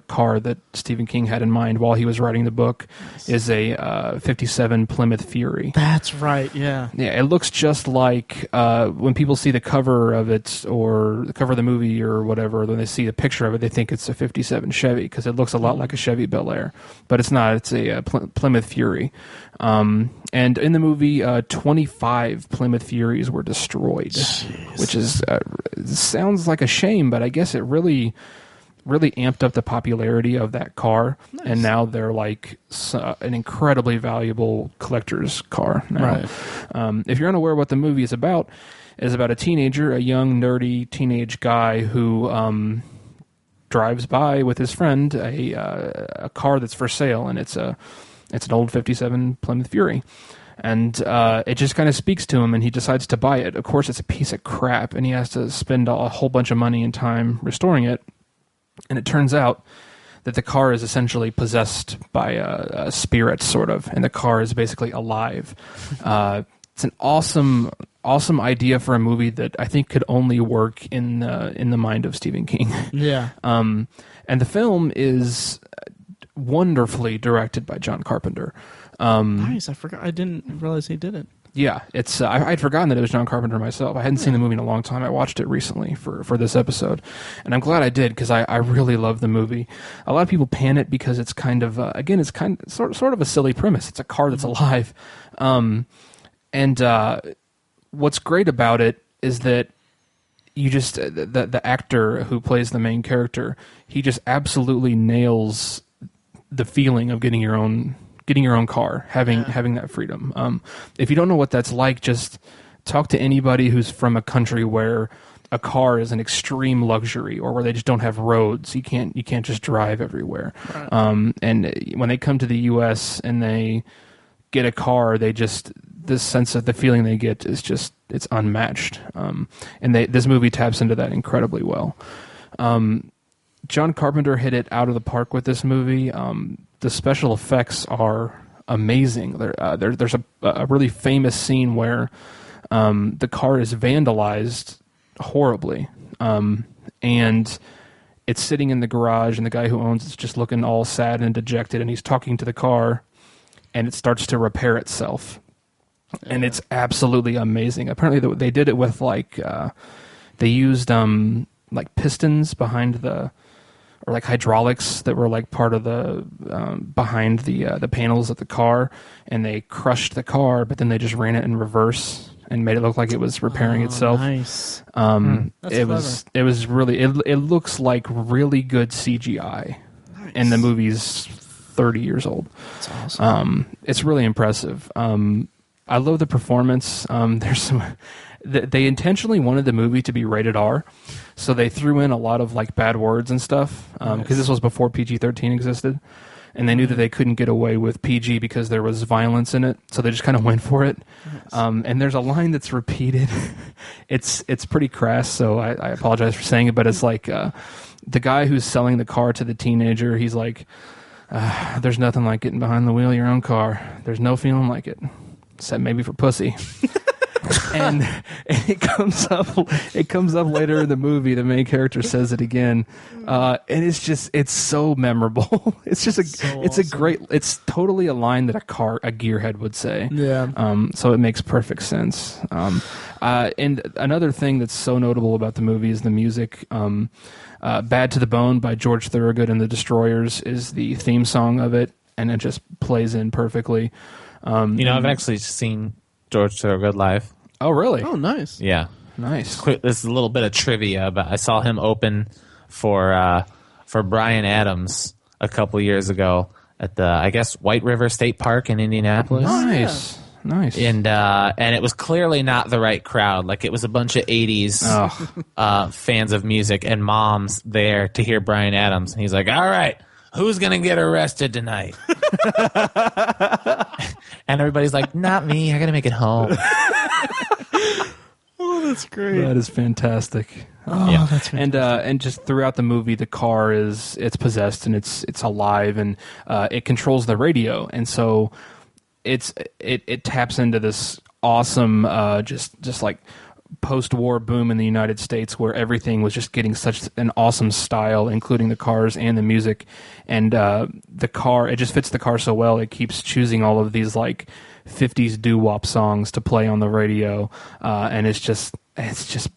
car that Stephen King had in mind while he was writing the book is a 57 Plymouth Fury. That's right, yeah. Yeah, it looks just like when people see the cover of it or the cover of the movie or whatever, when they see a picture of it, they think it's a 57 Chevy because it looks a lot like a Chevy Bel Air. But it's not. It's a Plymouth Fury. And in the movie, 25 Plymouth Furies were destroyed, which is sounds like a shame, but I guess it really amped up the popularity of that car, and now they're like an incredibly valuable collector's car now. Right. If you're unaware what the movie is about a teenager, a young, nerdy teenage guy who drives by with his friend a car that's for sale, and it's an old 57 Plymouth Fury. And it just kind of speaks to him, and he decides to buy it. Of course, it's a piece of crap, and he has to spend a whole bunch of money and time restoring it. And it turns out that the car is essentially possessed by a spirit, sort of, and the car is basically alive. It's an awesome idea for a movie that I think could only work in the mind of Stephen King. Yeah. And the film is wonderfully directed by John Carpenter. Nice. I forgot. I didn't realize he did it. Yeah, it's. I'd forgotten that it was John Carpenter myself. I hadn't seen the movie in a long time. I watched it recently for this episode, and I'm glad I did because I really love the movie. A lot of people pan it because it's kind of again, it's kind of sort of a silly premise. It's a car that's alive, and what's great about it is that you just the actor who plays the main character, he just absolutely nails the feeling of getting your own car, having that freedom. If you don't know what that's like, just talk to anybody who's from a country where a car is an extreme luxury, or where they just don't have roads. You can't just drive everywhere. Right. And when they come to the U.S. and they get a car, this sense of the feeling they get is just, it's unmatched. And this movie taps into that incredibly well. John Carpenter hit it out of the park with this movie. The special effects are amazing. There's a really famous scene where the car is vandalized horribly, and it's sitting in the garage, and the guy who owns it's just looking all sad and dejected, and he's talking to the car, and it starts to repair itself. Yeah. And it's absolutely amazing. Apparently they did it with they used like pistons behind or like hydraulics that were like part of the behind the panels of the car, and they crushed the car, but then they just ran it in reverse and made it look like it was repairing itself. Nice. It was really it looks like really good CGI, nice. And the movie's 30 years old. That's awesome. It's really impressive. I love the performance. There's some. They intentionally wanted the movie to be rated R, so they threw in a lot of like bad words and stuff because this was before PG-13 existed, and they knew that they couldn't get away with PG because there was violence in it, so they just kind of went for it. Nice. And there's a line that's repeated. It's pretty crass, so I apologize for saying it, but it's like the guy who's selling the car to the teenager, he's like, "There's nothing like getting behind the wheel of your own car. There's no feeling like it, except maybe for pussy." and it comes up later in the movie. The main character says it again, and it's so memorable. It's totally a line that a gearhead would say. Yeah. So it makes perfect sense. And another thing that's so notable about the movie is the music. "Bad to the Bone" by George Thorogood and the Destroyers is the theme song of it, and it just plays in perfectly. I've actually seen George Thorogood live. Oh, really? Oh, nice. Yeah. Nice. This is a little bit of trivia, but I saw him open for Bryan Adams a couple years ago at the, I guess, White River State Park in Indianapolis. Nice. Yeah. Nice. And it was clearly not the right crowd. Like, it was a bunch of 80s fans of music and moms there to hear Bryan Adams. And he's like, "All right, who's going to get arrested tonight?" And everybody's like, "Not me. I got to make it home." Oh, that's great. That is fantastic. Oh, yeah. That's fantastic. And just throughout the movie, the car it's possessed and it's alive, and it controls the radio, and so it taps into this awesome just like post-war boom in the United States where everything was just getting such an awesome style, including the cars and the music, and the car, it just fits the car so well. It keeps choosing all of these like 50s doo-wop songs to play on the radio, and it's just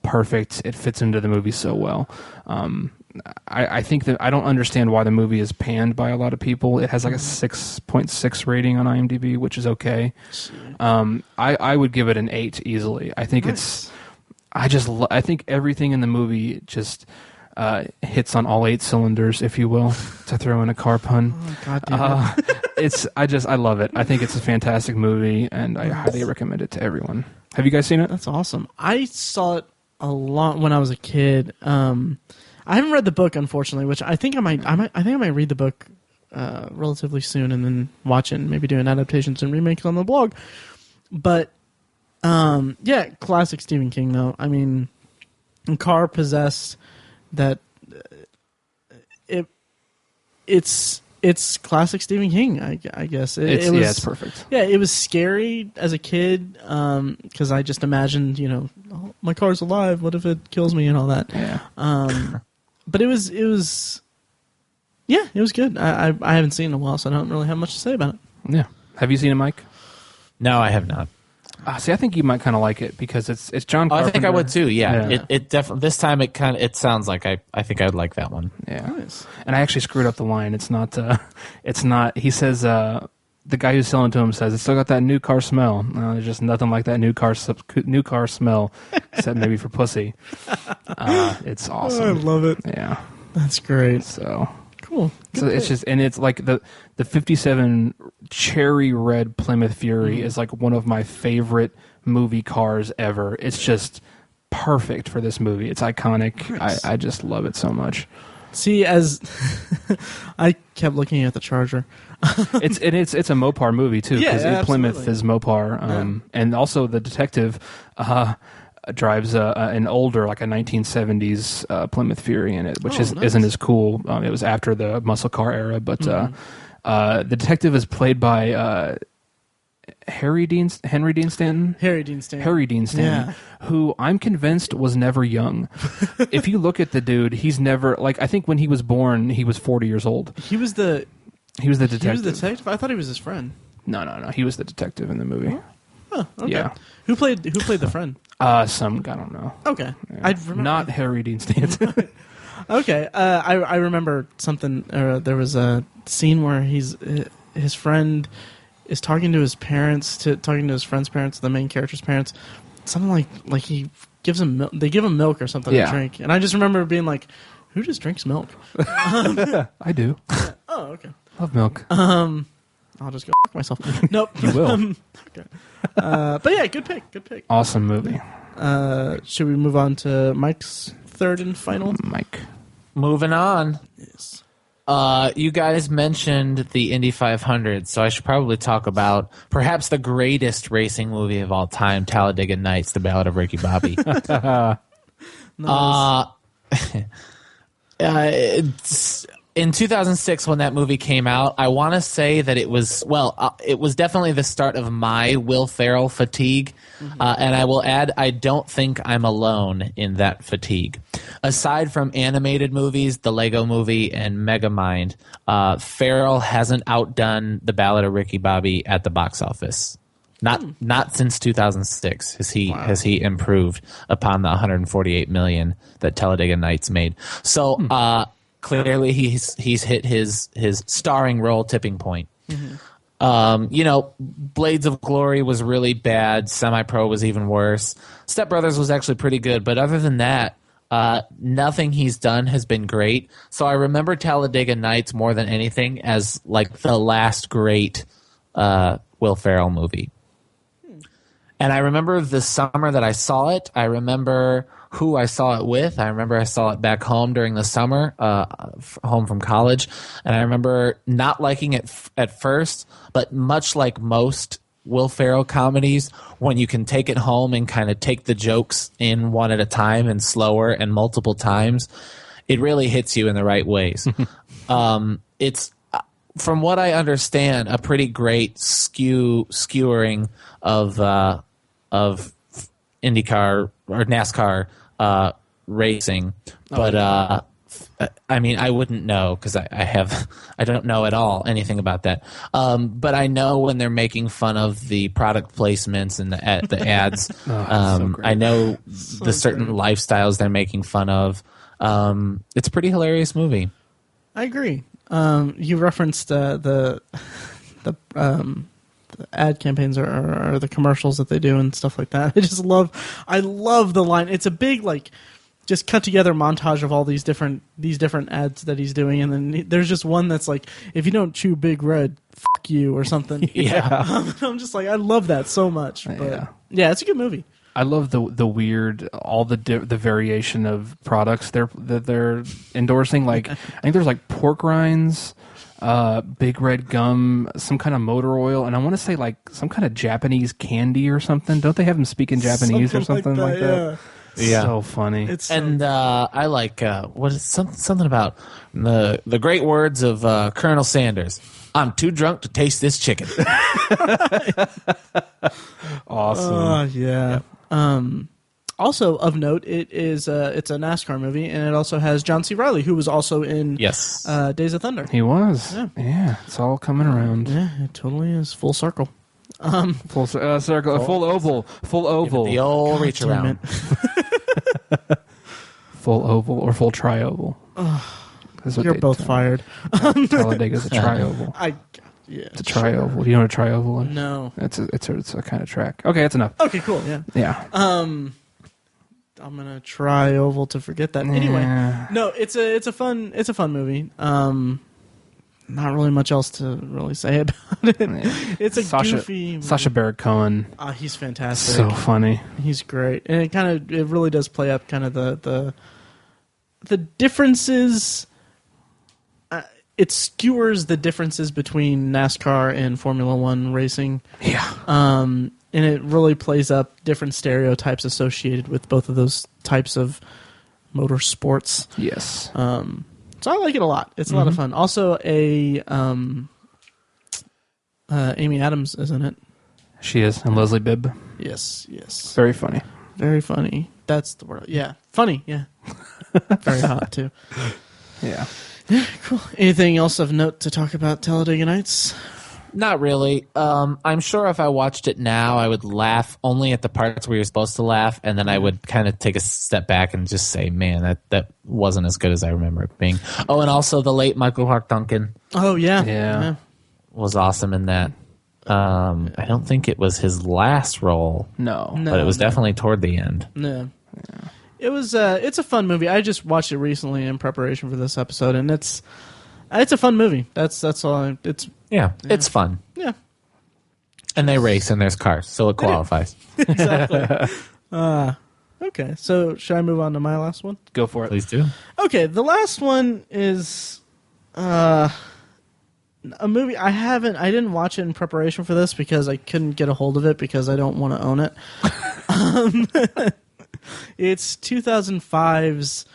perfect. It fits into the movie so well. I think that I don't understand why the movie is panned by a lot of people. It has like a 6.6 rating on IMDb, which is okay. I would give it an 8 easily. I think I think everything in the movie just hits on all 8 cylinders, if you will, to throw in a car pun. Oh, God damn it. I love it. I think it's a fantastic movie, and I highly recommend it to everyone. Have you guys seen it? That's awesome. I saw it a lot when I was a kid. I haven't read the book, unfortunately, which I think I might read the book relatively soon and then watch it and maybe do an adaptations and remakes on the blog. But yeah, classic Stephen King though. I mean, Car possessed that. It's classic Stephen King, I guess. It's perfect. Yeah, it was scary as a kid because I just imagined, oh, my car's alive. What if it kills me and all that? Yeah. But it was good. I haven't seen it in a while, so I don't really have much to say about it. Yeah. Have you seen it, Mike? No, I have not. See, I think you might kind of like it because it's John Carpenter. I think I would too. Yeah. It definitely this time it sounds like I think I'd like that one. Yeah. Nice. And I actually screwed up the line. It's not. He says the guy who's selling to him says it's still got that new car smell. There's just nothing like that new car smell, except maybe for pussy. It's awesome. Oh, I love it. Yeah. That's great. So. Cool. So it's just, and it's like the 57 cherry red Plymouth Fury is like one of my favorite movie cars ever. It's just perfect for this movie. It's iconic. Nice. I just love it so much. See, as I kept looking at the Charger. it's a Mopar movie too, because Plymouth is Mopar, and also the detective drives an older, like a 1970s Plymouth Fury in it, which isn't as cool. It was after the muscle car era, but the detective is played by Henry Dean Stanton, who I'm convinced was never young. If you look at the dude, he's never, like, I think when he was born, he was 40 years old. He was the detective. He was the detective? I thought he was his friend. No. He was the detective in the movie. Oh, okay. Yeah. Who played the friend? Some I don't know. Okay, Yeah. I remember not Harry Dean Stanton. Okay, I remember something. There was a scene where his friend is talking to his parents, talking to his friend's parents, the main character's parents. Something like he gives him they give him milk or something to drink, and I just remember being like, "Who just drinks milk?" I do. Oh, okay. Love milk. I'll just go fuck myself. Nope. You will. Okay. But yeah, good pick. Awesome movie. Should we move on to Mike's third and final? Mike. Moving on. Yes. You guys mentioned the Indy 500, so I should probably talk about perhaps the greatest racing movie of all time, Talladega Nights, The Ballad of Ricky Bobby. It's in 2006 when that movie came out. I want to say that it was definitely the start of my Will Ferrell fatigue, and I will add, I don't think I'm alone in that fatigue. Aside from animated movies, the Lego Movie and Megamind, Ferrell hasn't outdone The Ballad of Ricky Bobby at the box office. Not since 2006 has he improved upon the 148 million that Talladega Nights made. So clearly he's hit his starring role tipping point. Blades of Glory was really bad. Semi-Pro was even worse. Step Brothers was actually pretty good, but other than that, nothing he's done has been great. So I remember Talladega Nights more than anything as like the last great Will Ferrell movie. And I remember the summer that I saw it. I remember who I saw it with. I remember I saw it back home during the summer, home from college. And I remember not liking it at first, but much like most Will Ferrell comedies, when you can take it home and kind of take the jokes in one at a time and slower and multiple times, it really hits you in the right ways. It's, from what I understand, a pretty great skewering of IndyCar or NASCAR racing, but I mean, I wouldn't know because I don't know at all anything about that. But I know when they're making fun of the product placements and the ads. So I know the certain lifestyles they're making fun of. It's a pretty hilarious movie. I agree. You referenced the ad campaigns or the commercials that they do and stuff like that. I love the line. It's a big just cut together montage of all these different ads that he's doing, and then there's just one that's like, if you don't chew Big Red, fuck you or something. Yeah. I'm just like, I love that so much. But yeah, it's a good movie. I love the weird, all the variation of products that they're endorsing. Like I think there's like pork rinds. Big Red Gum, some kind of motor oil, and I want to say like some kind of Japanese candy or something. Don't they have them speak in Japanese or something like that? Yeah. So funny. I like what is something about the great words of Colonel Sanders. I'm too drunk to taste this chicken. Awesome. Yeah. Also of note, it's a NASCAR movie, and it also has John C. Reilly, who was also in Yes. Days of Thunder. He was. Yeah. It's all coming around. Yeah, it totally is full circle. Full circle. Full oval. Full oval. The old reach around. Full oval or full tri-oval. You're both fired. Talladega's a tri-oval. It's a tri-oval. Do you know what a tri-oval is? No. It's a kind of track. Okay, that's enough. Okay, cool. Yeah. Yeah. I'm gonna try oval to forget that. Anyway, no, it's a fun movie. Not really much else to really say about it. Yeah. It's a goofy movie. Sacha Baron Cohen. He's fantastic. So funny. He's great, and it really does play up kind of the differences. It skewers the differences between NASCAR and Formula One racing. Yeah. And it really plays up different stereotypes associated with both of those types of motorsports. Yes. So I like it a lot. It's a lot of fun. Also, Amy Adams is in it. She is, and Leslie Bibb. Yes. Very funny. Very funny. That's the word. Yeah, funny. Yeah. Very hot too. Yeah. Yeah, cool. Anything else of note to talk about Talladega Nights? Not really. I'm sure if I watched it now, I would laugh only at the parts where you're supposed to laugh, and then I would kind of take a step back and just say, man, that wasn't as good as I remember it being. Oh, and also the late Michael Clark Duncan. Oh, yeah. Was awesome in that. I don't think it was his last role. No. But it was definitely toward the end. Yeah. It was. It's a fun movie. I just watched it recently in preparation for this episode, and it's a fun movie. That's all. It's fun. Yeah. And they race, and there's cars, so it qualifies. Exactly. Okay, so should I move on to my last one? Go for it. Please do. Okay, the last one is a movie I didn't watch it in preparation for this because I couldn't get a hold of it because I don't want to own it. It's 2005's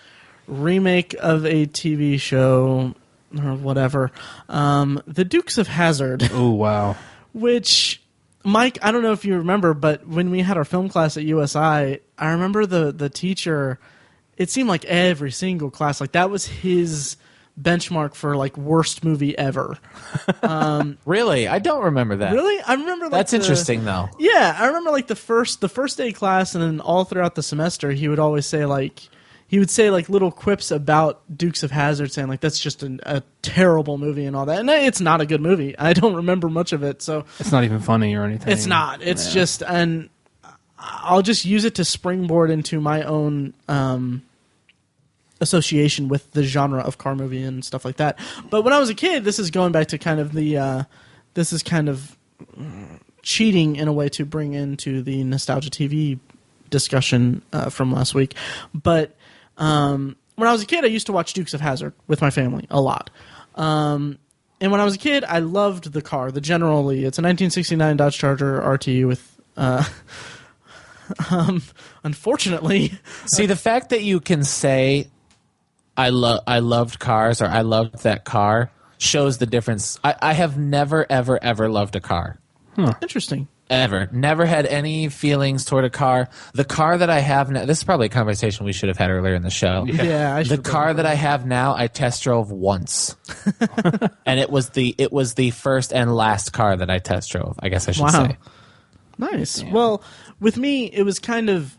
remake of a TV show or whatever, The Dukes of Hazzard. Oh, wow. Which, Mike, I don't know if you remember, but when we had our film class at USI, I remember the teacher, it seemed like every single class, like that was his benchmark for like worst movie ever. Really? I don't remember that. Really? I remember like that's interesting though. Yeah, I remember like the first day class, and then all throughout the semester he would always say like little quips about Dukes of Hazzard, saying like that's just a terrible movie and all that. And it's not a good movie. I don't remember much of it, so it's not even funny or anything. It's not. It's just, and I'll just use it to springboard into my own association with the genre of car movie and stuff like that. But when I was a kid, this is going back to kind of this is kind of cheating in a way to bring into the Nostalgia TV discussion from last week. But when I was a kid, I used to watch Dukes of Hazzard with my family a lot. And when I was a kid, I loved the car, the General Lee. It's a 1969 Dodge Charger RT with... unfortunately... See, the fact that you can say... I loved cars, or I loved that car, shows the difference. I have never, ever, ever loved a car. Interesting. Ever. Never had any feelings toward a car. The car that I have now, this is probably a conversation we should have had earlier in the show. Yeah, the car that I have now, I test drove once. And it was the first and last car that I test drove, I guess I should say. Nice. Yeah. Well, with me, it was kind of...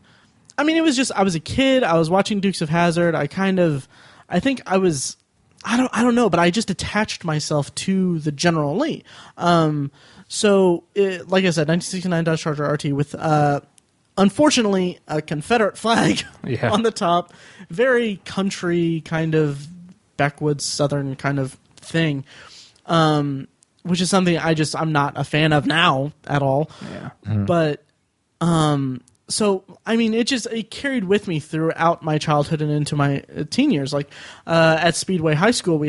I mean, it was just... I was a kid. I was watching Dukes of Hazzard. I think I was... I don't know, but I just attached myself to the General Lee. So, like I said, 1969 Dodge Charger RT with, unfortunately, a Confederate flag on the top. Very country, kind of backwoods, southern kind of thing. Which is something I'm not a fan of now at all. Yeah. But So, I mean, it carried with me throughout my childhood and into my teen years. Like, at Speedway High School,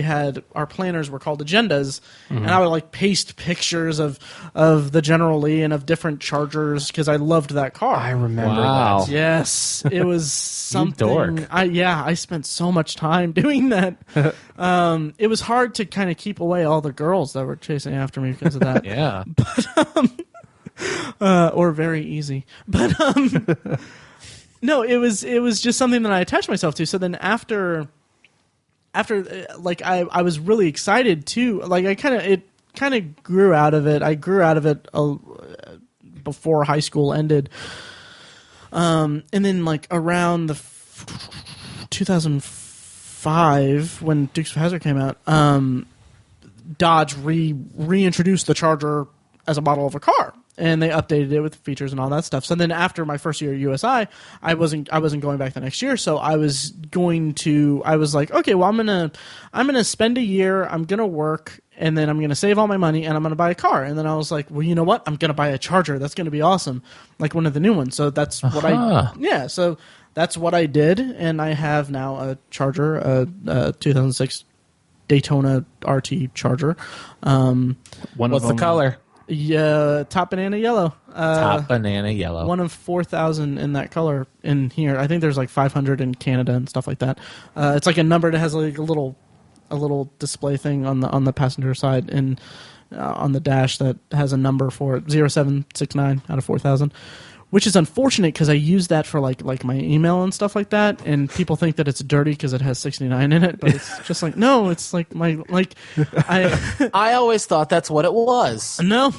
our planners were called agendas, and I would, like, paste pictures of the General Lee and of different Chargers because I loved that car. I remember Wow. that. Yes, it was something. dork. I spent so much time doing that. It was hard to kind of keep away all the girls that were chasing after me because of that. Yeah. Or very easy, but no, it was just something that I attached myself to. So then after like I was really excited too. Like it kind of grew out of it. I grew out of it before high school ended, and then like around the 2005 when Dukes of Hazzard came out, Dodge reintroduced the Charger as a model of a car. And they updated it with features and all that stuff. So then after my first year at USI, I wasn't going back the next year. So I was like, okay, well, I'm gonna spend a year. I'm gonna work, and then I'm gonna save all my money, and I'm gonna buy a car. And then I was like, well, you know what? I'm gonna buy a Charger. That's gonna be awesome, like one of the new ones. So that's what So that's what I did, and I have now a Charger, a 2006 Daytona RT Charger. What's the color? Yeah, top banana yellow. Top banana yellow. One of 4,000 in that color in here. I think there's like 500 in Canada and stuff like that. It's like a number that has like a little display thing on the passenger side and on the dash that has a number for it, 0769 out of 4,000. Which is unfortunate because I use that for like my email and stuff like that, and people think that it's dirty because it has 69 in it, but it's just like no, it's like I always thought that's what it was. No,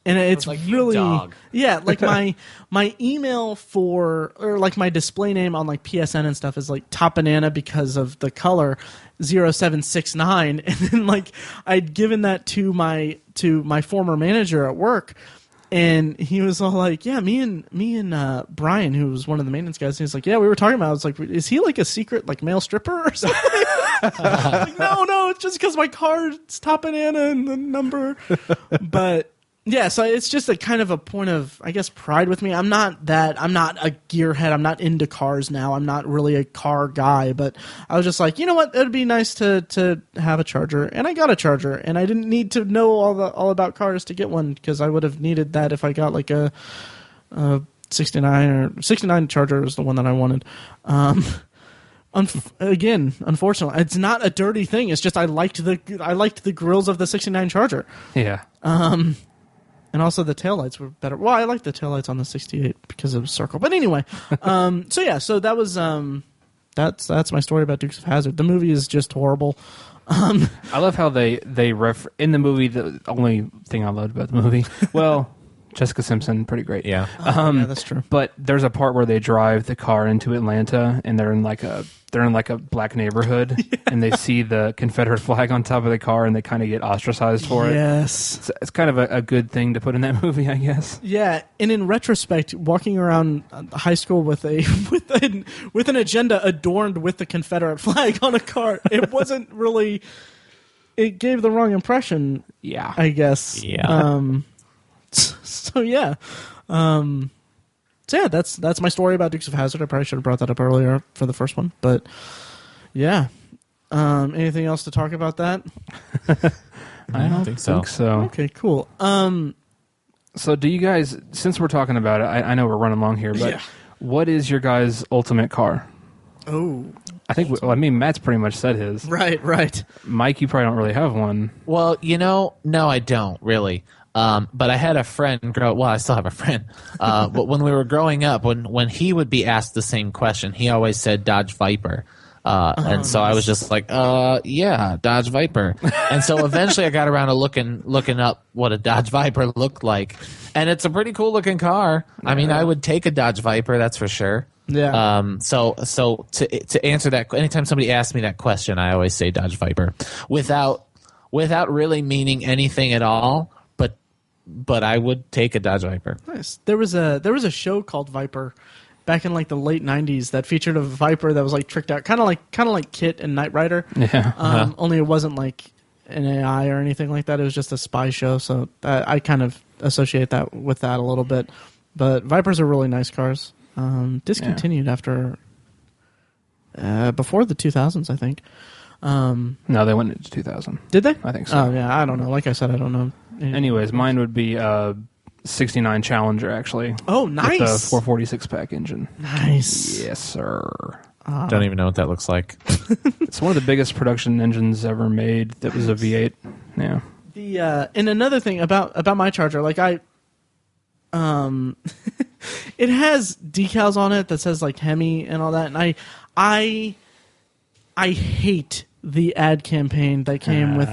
and it's like, you really dog. Yeah, like my email or like my display name on like PSN and stuff is like Top Banana because of the color 0769, and then like I'd given that to my former manager at work. And he was all like, "Yeah, me and Brian, who was one of the maintenance guys, he's like, yeah, we were talking about. I was like, is he like a secret like male stripper or something?" Like, no, it's just because my card's Top Banana and the number. But yeah, so it's just a kind of a point of, I guess, pride with me. I'm not a gearhead. I'm not into cars now. I'm not really a car guy. But I was just like, you know what? It'd be nice to have a Charger, and I got a Charger, and I didn't need to know all about cars to get one because I would have needed that if I got like a 69 Charger was the one that I wanted. Again, unfortunately, it's not a dirty thing. It's just I liked the grills of the 69 Charger. Yeah. And also the taillights were better. Well, I like the taillights on the 68 because it was circle. But anyway, so that was that's my story about Dukes of Hazzard. The movie is just horrible. I love how they in the movie. The only thing I loved about the movie, well, Jessica Simpson, pretty great. Yeah. Yeah, that's true. But there's a part where they drive the car into Atlanta, and they're in like a black neighborhood, and they see the Confederate flag on top of the car, and they kind of get ostracized for it. Yes. It's kind of a good thing to put in that movie, I guess. Yeah, and in retrospect, walking around high school with an agenda adorned with the Confederate flag on a car, it wasn't really. It gave the wrong impression. Yeah, I guess. Yeah. So yeah. So yeah, that's my story about Dukes of Hazzard. I probably should have brought that up earlier for the first one, but yeah. Anything else to talk about that? I don't think so. Okay, cool. So do you guys, since we're talking about it, I know we're running long here, but what is your guys' ultimate car? Oh. I think, Matt's pretty much said his. Right. Mike, you probably don't really have one. Well, no, I don't really. But I had a friend I still have a friend. But when we were growing up, when he would be asked the same question, he always said Dodge Viper. And so I was just like, yeah, Dodge Viper. And so eventually I got around to looking up what a Dodge Viper looked like. And it's a pretty cool looking car. I mean, I would take a Dodge Viper, that's for sure. Yeah. So to answer that, anytime somebody asks me that question, I always say Dodge Viper without really meaning anything at all. But I would take a Dodge Viper. Nice. There was a show called Viper back in like the late 90s that featured a Viper that was like tricked out, kind of like Kit and Knight Rider. Yeah. Only it wasn't like an AI or anything like that. It was just a spy show. So I kind of associate that with that a little bit. But Vipers are really nice cars. Discontinued after before the 2000s, I think. No, they went into 2000. Did they? I think so. Oh yeah, I don't know. Like I said, I don't know. Anyways, mine would be 69 Challenger, actually. Oh, nice. With the 446 pack engine. Nice. Yes, sir. Don't even know what that looks like. It's one of the biggest production engines ever made. That was a V8. Yeah. And another thing about my Charger, like it has decals on it that says like Hemi and all that, and I hate the ad campaign that came with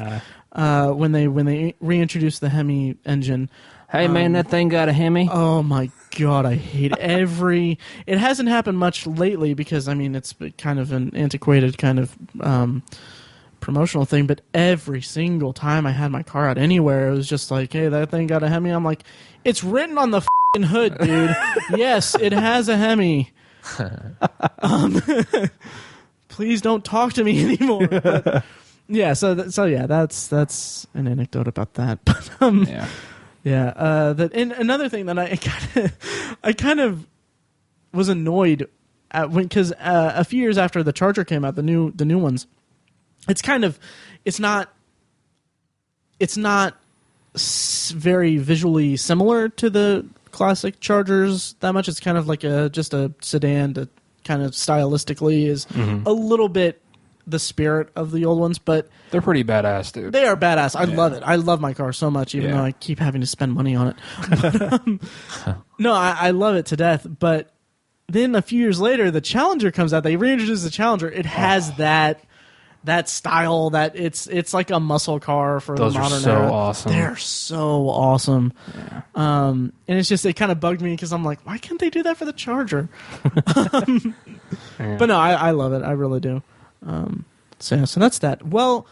when they reintroduced the Hemi engine. Hey man, that thing got a Hemi. Oh my god, I hate every. It hasn't happened much lately because I mean it's kind of an antiquated kind of promotional thing. But every single time I had my car out anywhere, it was just like, hey, that thing got a Hemi. I'm like, it's written on the f***ing hood, dude. Yes, it has a Hemi. Please don't talk to me anymore. But, yeah, so yeah, that's an anecdote about that. But Yeah. yeah. And another thing that I kind of was annoyed at because a few years after the Charger came out, the new ones, it's not very visually similar to the classic Chargers that much. It's kind of like just a sedan that kind of stylistically is a little bit the spirit of the old ones, but they're pretty badass, dude. They are badass. I love it. I love my car so much, even though I keep having to spend money on it. But, no, I love it to death. But then a few years later, the Challenger comes out. They reintroduce the Challenger. It has that style that it's like a muscle car for Those the modern are so era. awesome. They're so awesome. Yeah. And it's just, it kind of bugged me because I'm like, why can't they do that for the Charger? But no, I love it. I really do. So that's that. Well,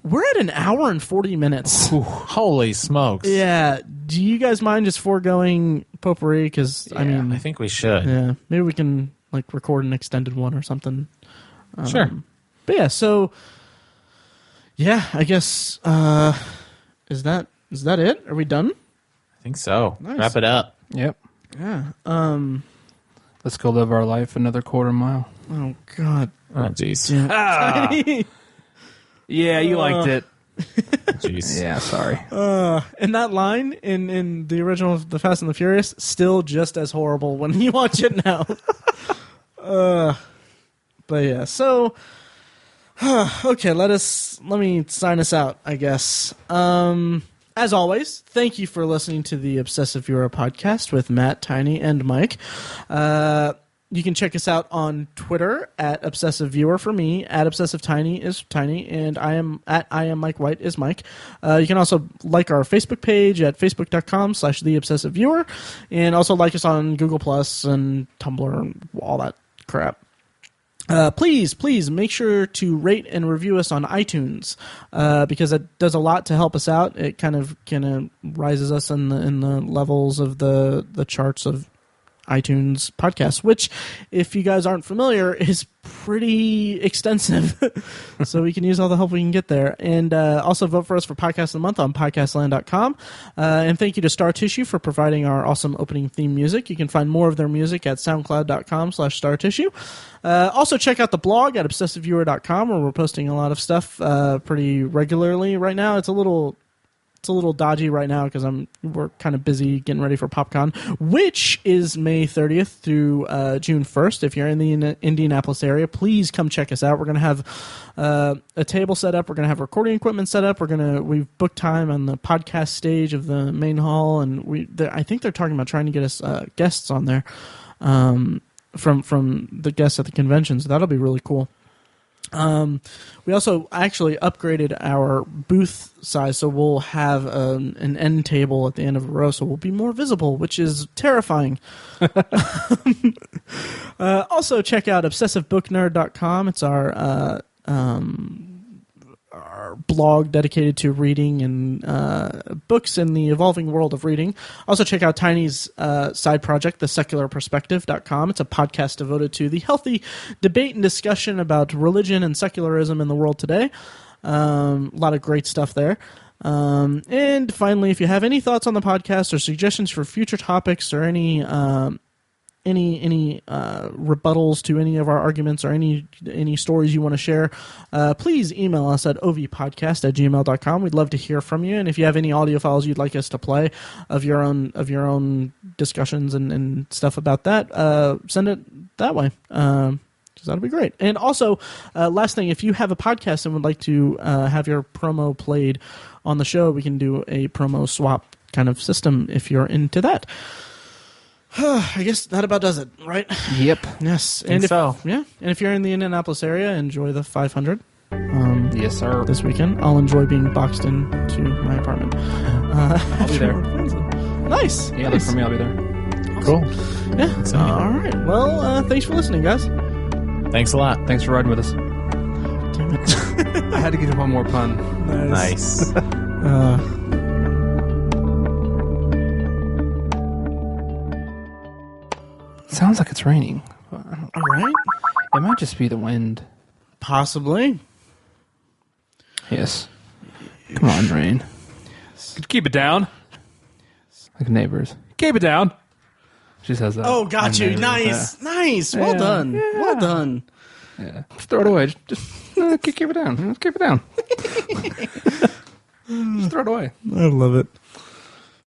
we're at an hour and 40 minutes. Ooh, holy smokes. Yeah. Do you guys mind just foregoing potpourri? Because, I mean... I think we should. Yeah. Maybe we can like record an extended one or something. Sure. But yeah, so... Yeah, I guess... Is that it? Are we done? I think so. Nice. Wrap it up. Yep. Yeah. Let's go live our life another quarter mile. Oh, God. Oh, jeez. Yeah. Yeah, you liked it. Jeez. Yeah, sorry. And that line in the original The Fast and the Furious, still just as horrible when you watch it now. But yeah, so okay, let me sign us out, I guess. As always, thank you for listening to the Obsessive Viewer podcast with Matt, Tiny, and Mike. You can check us out on Twitter at Obsessive Viewer for me, at Obsessive Tiny is Tiny, and I am Mike White is Mike. You can also like our Facebook page at facebook.com/The Obsessive Viewer, and also like us on Google Plus and Tumblr and all that crap. Please make sure to rate and review us on iTunes because it does a lot to help us out. It kind of rises us in the levels of the charts of iTunes podcasts, which, if you guys aren't familiar, is pretty extensive. So we can use all the help we can get there. And also vote for us for Podcast of the Month on podcastland.com. And thank you to Star Tissue for providing our awesome opening theme music. You can find more of their music at soundcloud.com/startissue. Also check out the blog at obsessiveviewer.com, where we're posting a lot of stuff pretty regularly right now. It's a little dodgy right now because we're kind of busy getting ready for PopCon, which is May 30th through June 1st. If you're in the Indianapolis area, please come check us out. We're going to have a table set up. We're going to have recording equipment set up. We've booked time on the podcast stage of the main hall, and I think they're talking about trying to get us guests on there from the guests at the convention. So that'll be really cool. We also actually upgraded our booth size, so we'll have an end table at the end of a row, so we'll be more visible, which is terrifying. Also, check out obsessivebooknerd.com. It's our blog dedicated to reading and books in the evolving world of reading. Also check out Tiny's side project, thesecularperspective.com. It's a podcast devoted to the healthy debate and discussion about religion and secularism in the world today. A lot of great stuff there. And finally, if you have any thoughts on the podcast or suggestions for future topics or any rebuttals to any of our arguments or any stories you want to share, please email us at ovpodcast@gmail.com. We'd love to hear from you. And if you have any audio files you'd like us to play of your own discussions and stuff about that, send it that way. That'll be great. And also, last thing, if you have a podcast and would like to have your promo played on the show, we can do a promo swap kind of system if you're into that. I guess that about does it, right? Yep. Yes. And if you're in the Indianapolis area, enjoy the 500. Yes, sir. This weekend, I'll enjoy being boxed into my apartment. I'll be there. Nice. Yeah, look for me. I'll be there. Awesome. Cool. Yeah. All right. Well, thanks for listening, guys. Thanks a lot. Thanks for riding with us. Damn it. I had to get one more pun. Nice. Sounds like it's raining. All right. It might just be the wind. Possibly. Yes. Come on, rain. Could you keep it down? Like Neighbors. Keep it down. She says that. Oh, got you. Neighbors. Nice. Nice. Well done. Yeah. Well done. Yeah. Just throw it away. Just keep it down. Just keep it down. Just throw it away. I love it.